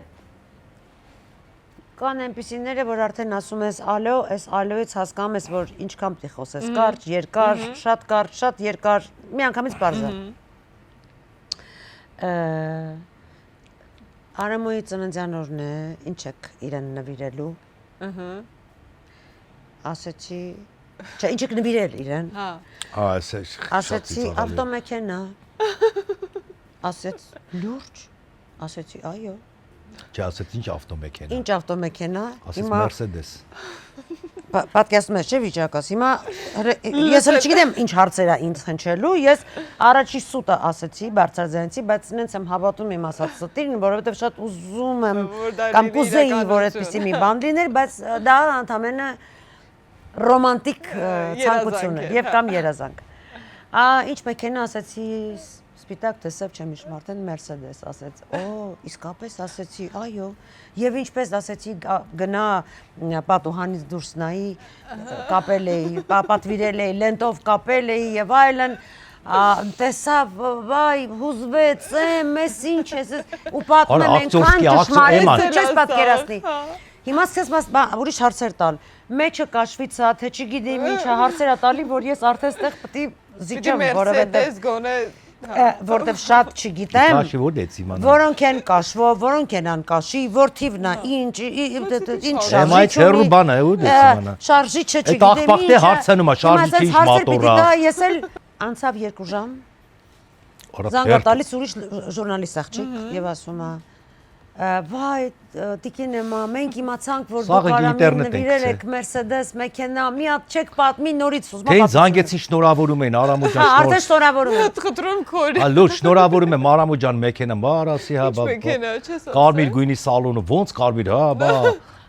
կան այնպիսիները, որ արդեն ասում ես ալո, այս ալոից հասկանում ես, որ ինչքան պիտի խոսես, կարճ, երկար, շատ երկար, մի անգամից բարձր։ Արամոյի ծննդյան օրն է, ինչ եք իրեն նվիրելու։ Ասեցի, չէ, ինչ եք նվիրել իրեն։ Հա։ Հա, ասես։ Ասեցի ավտոմեքենա։ Ասեց լուրջ։ Ասեցի այո։ Չէ, ասեց ինչ ավտոմեքենա։ Ինչ ավտոմեքենա։ Ասեց Mercedes։ Պատկերացնում ես, չէ՞ վիճակս։ Հիմա ես հենց չգիտեմ ինչ հարցեր է ինձ հնչելու, ես առաջի սուտը ասեցի, բարձրաձայնեցի, բայց նենց եմ հավատում իմ ասած ստին, որովհետև շատ ուզում եմ կամ կուզեի, որ այդպեսի մի բան լիներ, բայց դա ընդամենը ռոմանտիկ ցանկություն է եւ կամ երազանք։ Ինչ մեքենա ասեցի, սպիտակ տեսավ չեմ հիշում, արդեն Mercedes ասեց։ Օ, իսկապես ասեցի, այո։ Եվ ինչպես ասեցի, գնա պատուհանից դուրս նայի, կապել էի, պատվիրել էի, լենտով կապել էի եւ այլն։ Տեսավ, վայ, հուզվեց, մեզ ինչ ես ու պատմել այնքան ճշմարիտ չես պատկերացնի։ Հիմա սկսես ուրիշ հարցեր տալ։ Մեջը կաշվիցա, թե չգիտեմ ինչա հարցերա տալի, որ ես արդեն ստեղ պետք է զիջեմ, որովհետեւ գոնե որտեվ շատ չգիտեմ։ Կաշի որ դեց իմանա։ Որոնք են կաշվով, որոնք են անկաշի, որ թիվն է, ինչ շարժիչ։ Այդ հերու բանը է ու դեց իմանա։ Շարժիչը Այդ չգիտեմ ինչ։ աղբակտե հարցնում է, շարժիչի ինչ մոտորա։ Ես էլ անցավ 2 ժամ։ Զանգ տալիս ուրիշ ժուրնալիստ աղջիկ եւ ասում է. Վայ, տիկին եմա, մենք իմացանք, որ դուք Արամին նվիրել եք Mercedes մեքենա, մի հատ չեք պատմի նորից ուզում եմ։ Թե զանգեցին շնորհավորում են Արամո ջան։ Հա, արդեն շնորհավորում եմ։ Խնդրում քոր։ Ալո, շնորհավորում եմ Արամո ջան մեքենա, բար ասի հա, բա։ Մեքենա, չես ասել։ Կարմիր գույնի սալոնը, ոնց կարմիր, հա, բա։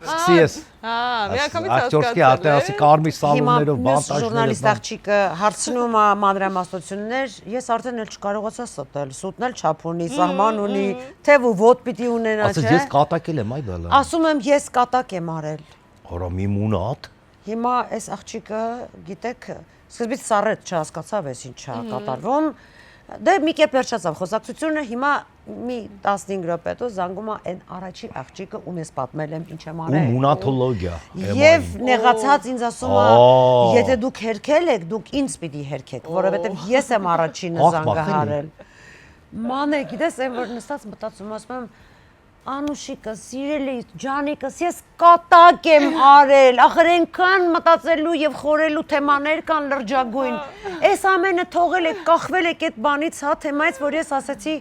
Սկսի ես։ Հա, միանգամից Ակտորսկի արտասի կարմիր սալոններով, բանտաժներով։ Ժուրնալիստ աղջիկը հարցնում է մանրամասնություններ, ես արդեն էլ չկարողացա ստել, սուտն էլ չափ ունի, սահման ունի, թև ու ոտ պիտի ունենա, չէ։ Ասես ես կատակել եմ, այ բալա։ Ասում եմ ես կատակ եմ արել։ Արամի մունատ։ Հիմա այս աղջիկը, գիտեք, սկզբից սառեց չհասկացավ ես ինչա կատարվում։ Դե մի կերպ վերջացավ խոսակցությունը, հիմա մի 15 րոպե հետո զանգում է այն առաջի աղջիկը, ում ես պատմել եմ ինչ եմ արել։ Ու մունաթոլոգիա։ Եվ նեղացած ինձ ասում է, եթե դուք հերքել եք, դուք ինձ պիտի հերքեք, որովհետև ես եմ առաջինը զանգահարել։ Մանե, գիտես, այն որ նստած մտածում ասում եմ Անուշիկը, սիրելի ջանիկս, ես կատակ եմ արել, ախր այնքան մտածելու եւ խորելու թեմաներ կան լրջագույն։ Այս ամենը թողել եք, կախվել եք այդ բանից, հա, թեմայից, որ ես ասացի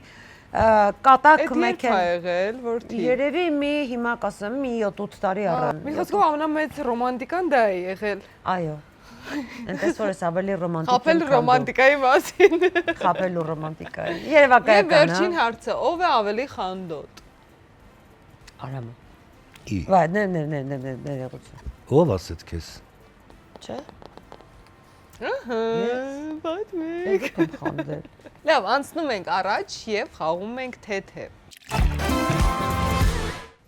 կատակ մեքեն։ Այդ երբ է եղել, որտի։ Երևի մի հիմա կասեմ, մի 7-8 տարի առան։ Մի խոսքով ամենամեծ ռոմանտիկան դա է եղել։ Այո։ Այնպես որ ես ավելի ռոմանտիկ եմ։ Խապել ռոմանտիկայի մասին։ Խապելու ռոմանտիկայի։ Երևակայական, հա։ Եվ վերջին հարցը, ով է ավելի խանդոտ։ Արամը։ Ի։ Վայ, ներողություն։ Ո՞վ ասեց քեզ։ Չէ։ Պատմեք։ Ես կամ խանդել։ Լավ, անցնում ենք առաջ եւ խաղում ենք թեթև։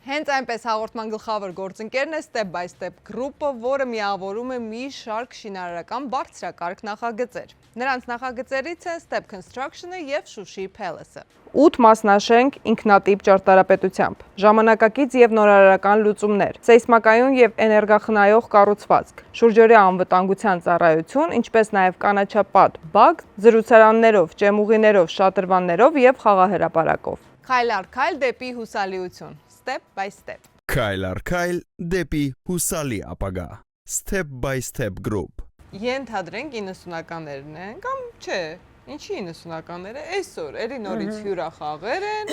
Հենց այնպես հաղորդման գլխավոր գործընկերն է Step by Step Group-ը, որը միավորում է մի շարք շինարարական բարձրակարգ նախագծեր։ Նրանց նախագծերից են Step Construction-ը եւ Շուշի Palace-ը։ 8 մասնաշենք ինքնատիպ ճարտարապետությամբ, ժամանակակից եւ նորարարական լուծումներ, սեյսմակայուն եւ էներգախնայող կառուցվածք, շուրջօրյա անվտանգության ծառայություն, ինչպես նաեւ կանաչապատ բակ, զրուցարաններով, ճեմուղիներով, շատրվաններով եւ խաղահրապարակով։ Քայլ առ քայլ դեպի հուսալիություն, Step by Step։ Քայլ առ քայլ դեպի հուսալի ապագա։ Step by Step Group։ Ենթադրենք 90-ականներն են, կամ չէ, ինչի 90-ականները, այսօր էլի նորից հյուրախաղեր են,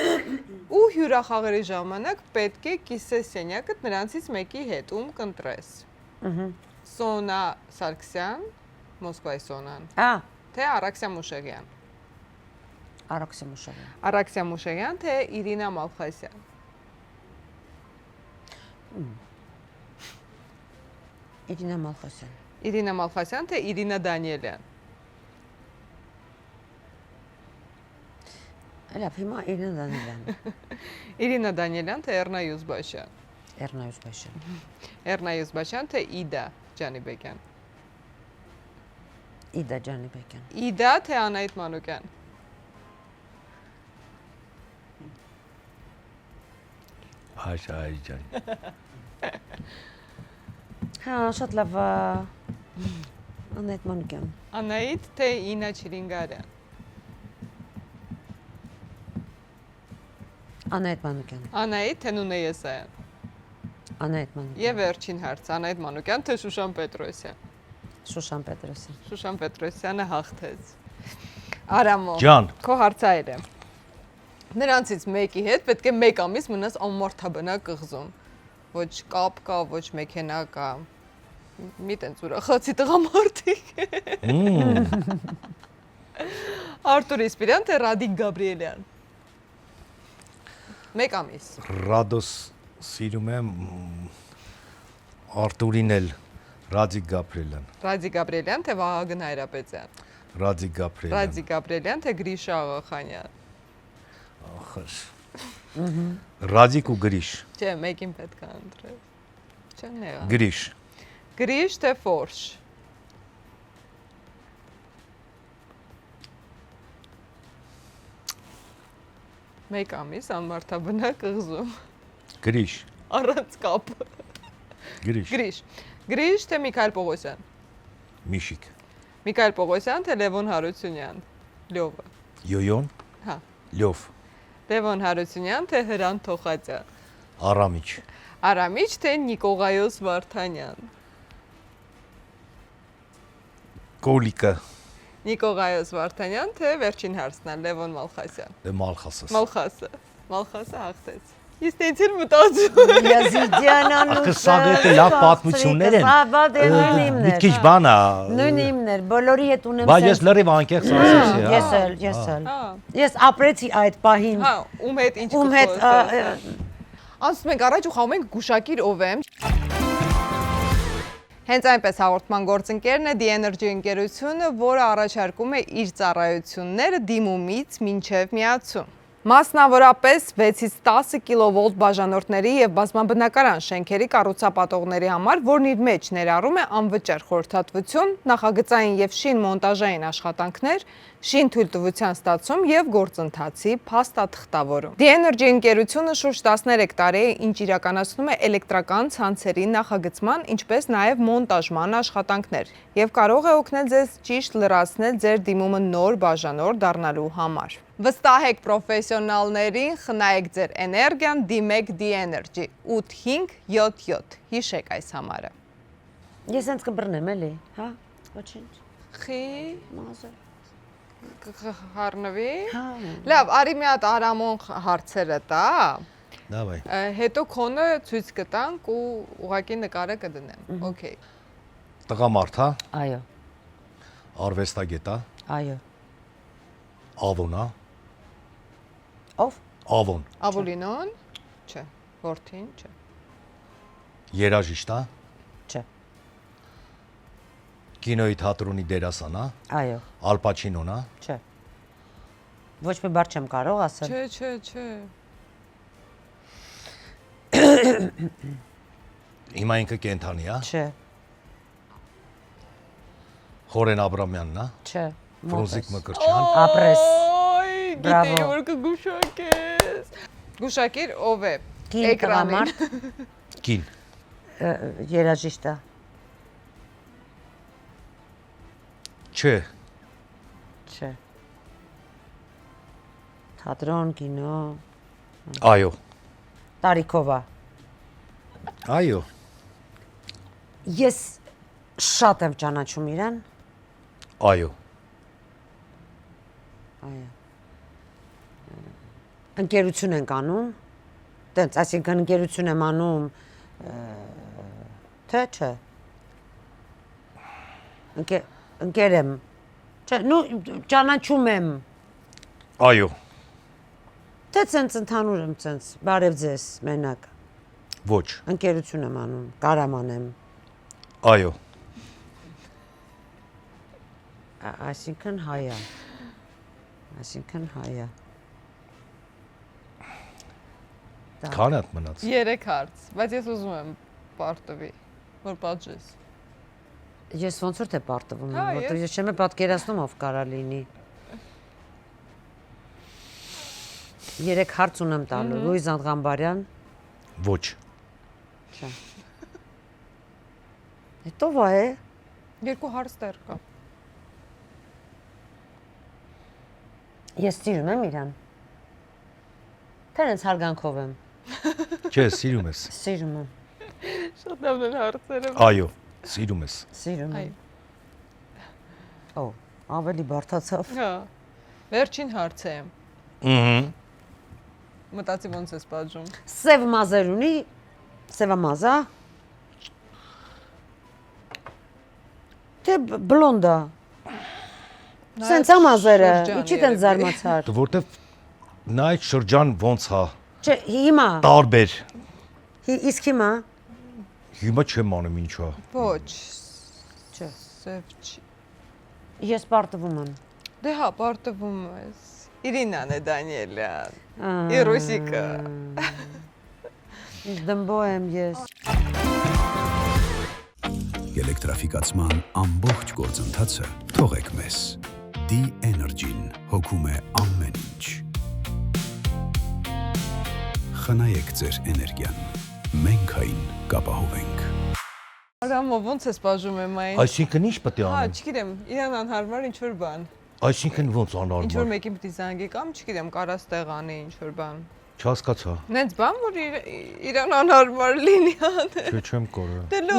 ու հյուրախաղերի ժամանակ պետք է կիսես սենյակը նրանցից մեկի հետ, ում կընտրես։ Սոնա Սարգսյան, Մոսկվայի Սոնան, թե Արաքսիա Մուշեղյան։ Արաքսիա Մուշեղյան։ Արաքսիա Մուշեղյան, թե Իրինա Մալխասյան։ Իրինա Մալխասյան։ Իրինա Մալխասյան, թե Իրինա Դանիելյան։ Լավ, հիմա Իրինա Դանիելյան։ Իրինա Դանիելյան, թե Էռնա Յուզբաշյան։ Էռնա Յուզբաշյան։ Էռնա Յուզբաշյան, թե Իդա Ջանիբեկյան։ Իդա Ջանիբեկյան։ Իդա, թե Անահիտ Մանուկյան։ Այ ջան։ Հա, շատ լավ։ Անահիտ Մանուկյան։ Անահիտ, թե Ինա Չիրինգարյան։ Անահիտ Մանուկյան։ Անահիտ, թե Նունե Եսայան։ Անահիտ Մանուկյան։ Եվ վերջին հարց, Անահիտ Մանուկյան, թե Շուշան Պետրոսյան։ Շուշան Պետրոսյան։ Շուշան Պետրոսյանը հաղթեց։ Արամո։ Ջան։ Քո հարցայրը։ Նրանցից մեկի հետ պետք է 1 ամիս մնաս անմարդաբնակ կղզում։ Ոչ կապ կա, ոչ մեքենա կա։ Մի տենց ուրախացի տղամարդիկ։ Արտուր Իսպիրյան, թե Ռադիկ Գաբրիելյան։ 1 ամիս։ Ռադոս սիրում եմ Արտուրին էլ Ռադիկ Գաբրիելյան։ Ռադիկ Գաբրիելյան, թե Վահագն Հայրապետյան։ Ռադիկ Գաբրիելյան։ Ռադիկ Գաբրիելյան, թե Գրիշա Աղախանյան։ Ախր։ Ռադիկ ու Գրիշ։ Չէ, մեկին պետք է ընտրել։ Չեմ նեղա։ Գրիշ։ Գրիշ, թե Ֆորշ։ Մեկ ամիս անմարդաբնակ կղզում։ Գրիշ։ Առանց կապ։ Գրիշ։ Գրիշ։ Գրիշ, թե Միքայել Պողոսյան։ Միշիկ։ Միքայել Պողոսյան, թե Լևոն Հարությունյան։ Լյովը։ Յոյոն։ Հա։ Լյով։ Լևոն Հարությունյան, թե Հրան Թոխածյան։ Արամիչ։ Արամիչ, թե Նիկողայոս Վարդանյան։ Կոլիկը։ Նիկողայոս Վարդանյան, թե վերջին հարցն է Լևոն Մալխասյան։ Դե Մալխասս։ Մալխասը։ Մալխասը հաղթեց։ Ես տենցիր մտածում։ Յազիդյանան ու Սա դե լավ պատմություններ են։ Նույն Մի քիչ բան է։ Նույն իմներ, բոլորի հետ ունեմ։ Բայց ես լրիվ անկեղծ ասեցի, հա։ Ես էլ։ Ես ապրեցի այդ պահին։ Հա, ում հետ ինչ Ում հետ Անցնում ենք առաջ ու խաղում ենք գուշակիր ով եմ։ Հենց այնպես հաղորդման գործընկերն է The Energy ընկերությունը, որը առաջարկում է իր ծառայությունները դիմումից մինչև միացում։ Մասնավորապես 6-ից 10 կիլովոլտ բաժանորդների եւ բազմաբնակարան շենքերի կառուցապատողների համար, որն իր մեջ ներառում է անվճար խորհրդատվություն, նախագծային եւ շին մոնտաժային աշխատանքներ, շին թույլտվության ստացում եւ գործընթացի փաստաթղթավորում։ The Energy ընկերությունը շուրջ 13 տարի է ինչ իրականացնում է էլեկտրական ցանցերի նախագծման, ինչպես նաեւ մոնտաժման աշխատանքներ եւ կարող է օգնել ձեզ ճիշտ լրացնել ձեր դիմումը նոր բաժանորդ դառնալու համար։ Վստահեք պրոֆեսիոնալներին, խնայեք ձեր էներգիան, դիմեք The Energy 8577, հիշեք այս համարը։ Ես հենց կբռնեմ էլի, հա, ոչինչ։ Խի Մազը։ Հարնվի։ Հա։ Լավ, արի մի հատ Արամոն հարցերը տա։ Դավայ։ Հետո քոնը ցույց կտանք ու ուղակի նկարը կդնեմ։ Okay։ Տղամարդ, հա։ Այո, Արվեստագետ, հա։ այո։ Ավոն, հա։ Ով։ Ավոն։ Ավոլինոն։ Չէ։ Որդին, չէ։ Երաժիշտ է։ Չէ։ Կինոյի թատրոնի դերասան է։ Այո, Ալ Պաչինոն է։ չէ։ Ոչ մի բառ չեմ կարող ասել։ Չէ։ Հիմա ինքը կենթանի է։ Չէ, Խորեն Աբրամյանն է։ չէ։ Ֆրունզիկ Մկրտչյան։ Ապրես։ Այ, Բրավո։ գիտեի որ կգուշակես։ Գուշակիր ով է։ Կին Էկրանին։ տղամարդ, Կին։ երաժիշտ է։ Չէ։ Չէ։ Թատրոն, կինո, Այո։ տարիքով է։ Այո։ Ես շատ եմ ճանաչում իրան։ Այո։ Այո։ Ընկերություն ենք անում։ Տենց, այսինքն ընկերություն եմ անում, թե չէ։ Ընկեր եմ։ Չէ, նու ճանաչում եմ։ Այո։ Թե ցենց ընդհանուր եմ ցենց, բարև ձեզ, մենակ։ Ոչ։ Ընկերություն եմ անում, կարաման եմ։ Այո։ Այսինքն հայա։ Այսինքն հայա։ Քան է մնաց։ 3 հարց, բայց ես ուզում եմ պարտվի, որ պատժես։ Ես ոնց որ թե պարտվում եմ, Հա, որտեղ ես չեմ պատկերացնում ով կարա լինի։ 3 հարց ունեմ տալու, Լուիզ Անդղամբարյան։ Ոչ։ Չէ։ Հետո վայ է։ 2 հարց դեռ կա։ Ես սիրում եմ իրան։ Թե հենց հարգանքով եմ։ Չէ, սիրում ես։ Սիրում եմ։ Շատ լավն են հարցերը։ Այո, սիրում ես։ Սիրում Այ։ եմ։ Օ, ավելի բարդացավ։ Հա։ Վերջին հարցը եմ։ Ահա։ Մտածի ոնց ես պատժում։ Սև մազեր ունի, սևամազա։ Թե բլոնդա։ Սենց ամազերը, իչի տեն զարմացար։ Որտեվ նա այդ շրջան ոնց է Չէ, հիմա, տարբեր։ իսկ հիմա։ Հիմա չեմ անում ինչա։ Ոչ։ Չէ։ Սև չի։ Ես պարտվում եմ։ Դե հա, պարտվում ես։ Իրինան է Դանիելյան։ Իրուսիկը։ Դմբո եմ ես։ Էլեկտրաֆիկացման ամբողջ գործընթացը թողեք մեզ։ D-Energy-ն հոգում է ամեն ինչ։ Խնայեք ձեր էներգիան։ Մենք այն կապահովենք։ Արամո, ոնց ես պատժում եմ այն։ Այսինքն ինչ պետք է Հա, անեմ։ չգիտեմ, իրան անհարմար ինչ-որ բան։ Այսինքն ոնց Ինչ-որ անարմար։ մեկին պիտի զանգի կամ, չգիտեմ, կարաս տեղ անի ինչ-որ բան։ Չհասկացա։ Նենց բան, որ իրան անհարմար լինի անել։ Չէ, չեմ կարող։ Դե լո,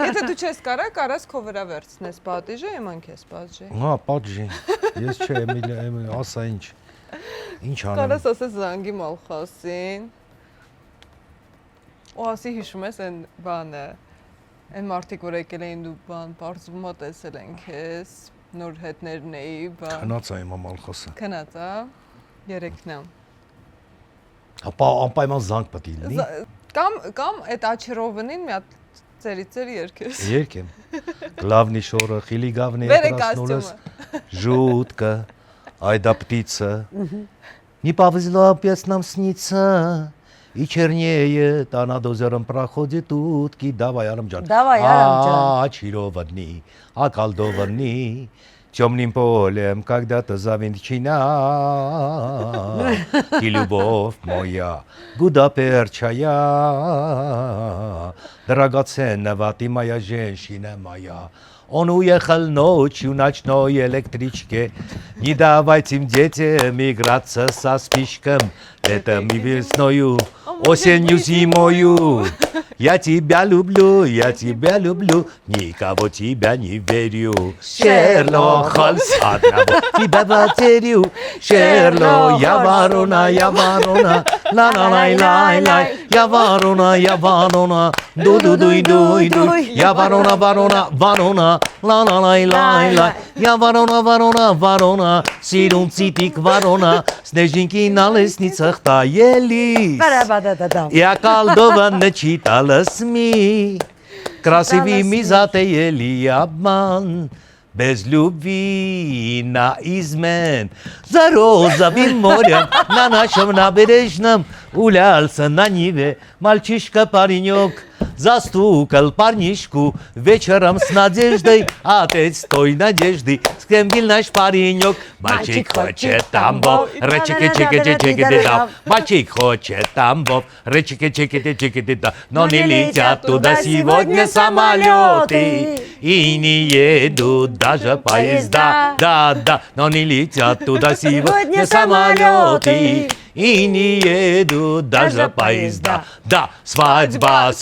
եթե դու չես կարա, կարաս քո վրա վերցնես պատիժը, եման քեզ պատժի։ Հա, պատժի։ Ես չէ, ասա ինչ։ Ինչ անեմ։ Կարաս ասես զանգի Մալխասին։ Ու ասի հիշում ես այն բանը։ Այն մարդիկ, որ եկել էին դու բան, բարձումա տեսել են քեզ, նոր հետներն էի, բան։ Քնած է իմ Մալխասը։ Քնած է, երեքն է։ Հապա անպայման զանգ պետք է լինի։ Կամ այդ աչրովնին մի հատ ծերիցեր երկես։ Երկեմ։ Главный шорох или главный Բերեք проснулась կոստյումը։ жутко. Айда птица. Не повезло опять нам снится. И чернее, та над озером проходит утки. Давай, Арамджан. Давай, Арамджан. Очарованный, околдованный. Темным полем когда-то завинчена. И любовь моя, гудоперчая. Драгоценного ты моя женщина моя. Он уехал ночью ночной электричке. Не давайте им детям играться со спичком. Летом и весною, осенью, зимою. Я тебя люблю, никого тебя не верю. Шерлок Холмс, одного тебя потерю. Шерлок, я ворона, ла-ла-лай-лай-лай. Я ворона, дуй-дуй-дуй-дуй. Я ворона, ла-ла-лай-лай-лай. Я ворона, сирун цитик ворона. Снежинки на лестницах таялись. Я колдован начиталась ми. Красивый мизатели обман. Без любви на измен. За розовым морем на нашем набережном улялся на Ниве мальчишка-паренек. Застукал парнишку вечером с надеждой, отец той надежды, с кем был наш паренек. Мальчик хочет тамбов, речики-чики-чики-чики-дам. Мальчик хочет тамбов, речики-чики-чики-дам. Но не летят туда сегодня самолеты, и не едут даже поезда. Да, но не летят туда сегодня самолеты, и не едут даже поезда. Да, свадьба,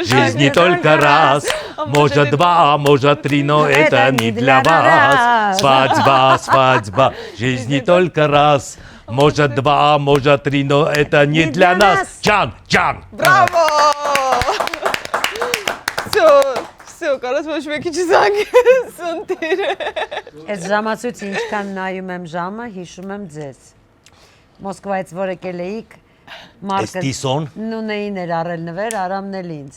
жизнь не только раз. Может два, может три, но это не для вас. Свадьба, жизнь не только раз. Может два, может три, но это не для нас. Ջան. Բրավո։ Всё, կարաս ոչ մեկի չզանգես, ընտիրը։ Այս ժամացույցը ինչքան նայում եմ ժամը, հիշում եմ ձեզ։ Մոսկվայից որ եկել էիք, Մարկը Էստիսոն։ նունեին էր առել նվեր, Արամն էլ ինձ։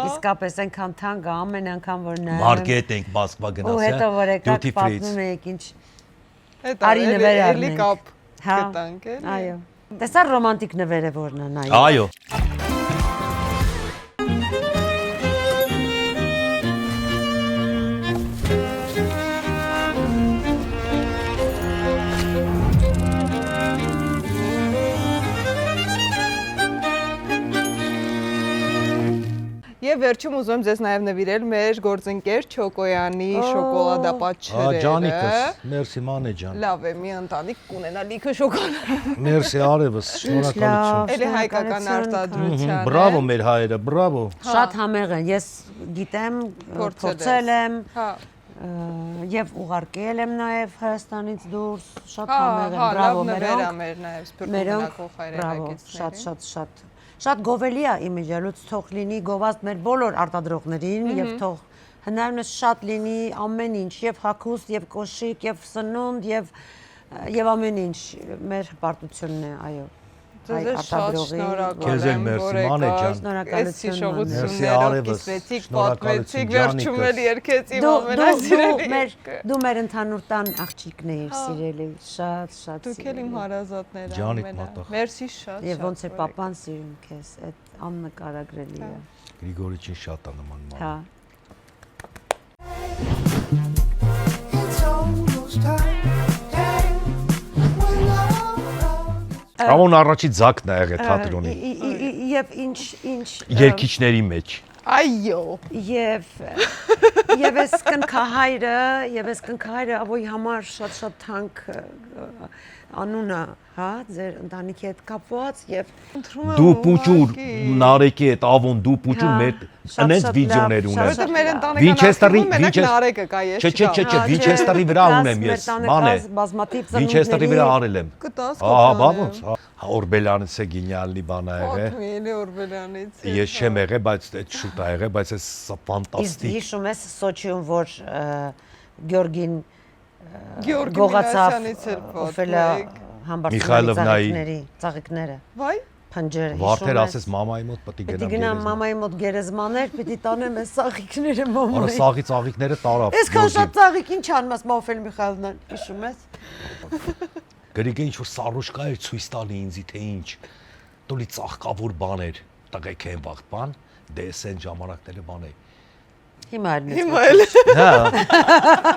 Իսկապես այնքան թանկ է, ամեն անգամ որ նայում եմ։ Մարկետ ենք Մոսկվա Ու գնացել։ հետո որ եկաք պատմում եք ինչ։ Արի նվեր Էլի առնենք։ կապ Հա, կտանք էլի։ այո։ Տեսա ռոմանտիկ նվերը որն է նայում։ Այո։ Եվ վերջում ուզում եմ ձեզ նաև նվիրել մեր գործընկեր Չոկոյանի շոկոլադապաչերերը։ Ջանիկս, մերսի մանե ջան։ Լավ է, մի ընտանիք կունենա լիքը շոկոլադ։ Մերսի արևս, շնորհակալություն։ Էլի հայկական արտադրության։ Բրավո մեր հայերը, բրավո։ Շատ համեղ են։ Ես գիտեմ, փորձել եմ։ Հա։ Եվ ուղարկել եմ նաև Հայաստանից դուրս, շատ Հա, համեղ են, հա, բրավո լավ նվեր է մերոնք։ մեր նաև սփյուռքու Մերոնք, մնակող բրավո, հայրենակիցներին։ շատ գովելի է իմիջելուց թող լինի գովազդ մեր բոլոր արտադրողներին եւ թող հնարավորինս շատ լինի ամեն ինչ եւ հագուստ եւ կոշիկ եւ սնունդ եւ ամեն ինչ մեր հպարտությունն է, այո։ Ձեզ շատ շնորհակալ Քեզ էլ եմ, մերսի, որ մանե ջան։ եկաք, Շնորհակալություն, այս մանե։ Մերսի հիշողություններով արևս, կիսվեցիք, շնորհակալություն, պատմեցիք, վերջում էլ երկեց իմ Դու ամենասիրելի մեր երգը։ դու մեր ընդհանուր տան աղջիկն ես, սիրելի, շատ Դուք էլ իմ հարազատներ Ջանիդ ամենա։ մատաղ։ Մերսի շատ։ Եվ ոնց է papan սիրում քեզ, այդ աննկարագրելի է։ Գրիգորիչին շատ է նման ման։ Հա։ Ամոն առաջի ձակն է եղել թատրոնի։ Եվ ինչ Երկիչների մեջ։ Այո։ Եվ ես կնքահայրը ավոյ համար շատ թանկ անունը, հա, ձեր ընտանիքի հետ կապված եւ Դու պուճուր նարեկի հետ ավոն դու պուճուր մեր անենց վիդեոներ ունեմ։ Որտեղ մեր ընտանեկան մենակ նարեկը կա, ես Չէ, Վինչեստրի վրա ունեմ ես, ման է։ Վինչեստրի վրա արել եմ։ Կտաս Ահա, բա ոնց։ Օրբելյանից է գինյալնի բան ա եղել։ Պատմիելի Օրբելյանից։ Ես չեմ եղել, բայց այդ շուտ ա եղել, բայց այս ֆանտաստիկ։ Հիշում ես Սոչիում, որ Գյորգին Գյորգի գողացավ Մինասյանից էլ Օֆելա պատմեք։ Համբարձումների ծաղիկները, Վայ։ փնջերը։ Վարդեր ասես մամայի մոտ պետք է Պիտի գնամ։ գնամ մամայի մոտ գերեզմաներ, պիտի տանեմ այս ծաղիկները մամայի։ Արա սաղի ծաղիկները տարավ։ Այսքան շատ ծաղիկ ինչ անում ես Մոֆել Միխայելնան, հիշում ես։ Գրիգը ինչ որ սարուշկա էր ցույց տալի ինձի թե ինչ։ Տոլի ծաղկավոր բաներ, տղեկ են վաղ բան, դե սեն ժամանակները բան է։ Հիմա էլ։ Հա։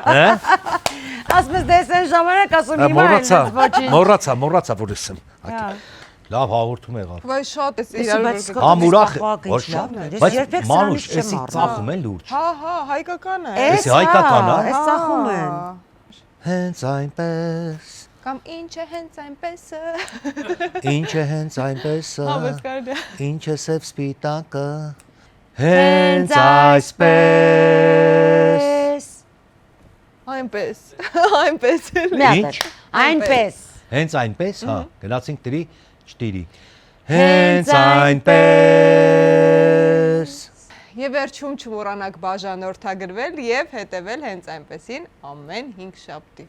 Հա։ Ասում ես դες այն ժամանակ ասում հիմա էլ ոչինչ։ Մոռացա որ ասեմ։ Լավ հաղորդում եղավ։ Վայ շատ է իրար որ Ամուրախ, ոչ լավ։ բայց մանուշ, էսի ծախում են լուրջ։ Հա, հայկական է։ Էսի հայկական է։ Էս ծախում են։ Հենց այնպես Կամ ինչ է հենց այնպես։ Ինչ է հենց այնպես։ Համես կարելի է։ Ինչ է սև սպիտակը։ Հենց այսպես։ Այնպես։ Այնպես էլ։ Մյատը։ Այնպես։ Հենց այնպես, հա, գնացինք 3-4։ Հենց այնպես։ Եվ վերջում չմոռանաք բաժանորդագրվել եւ հետեւել հենց այնպեսին ամեն 5 շաբթի։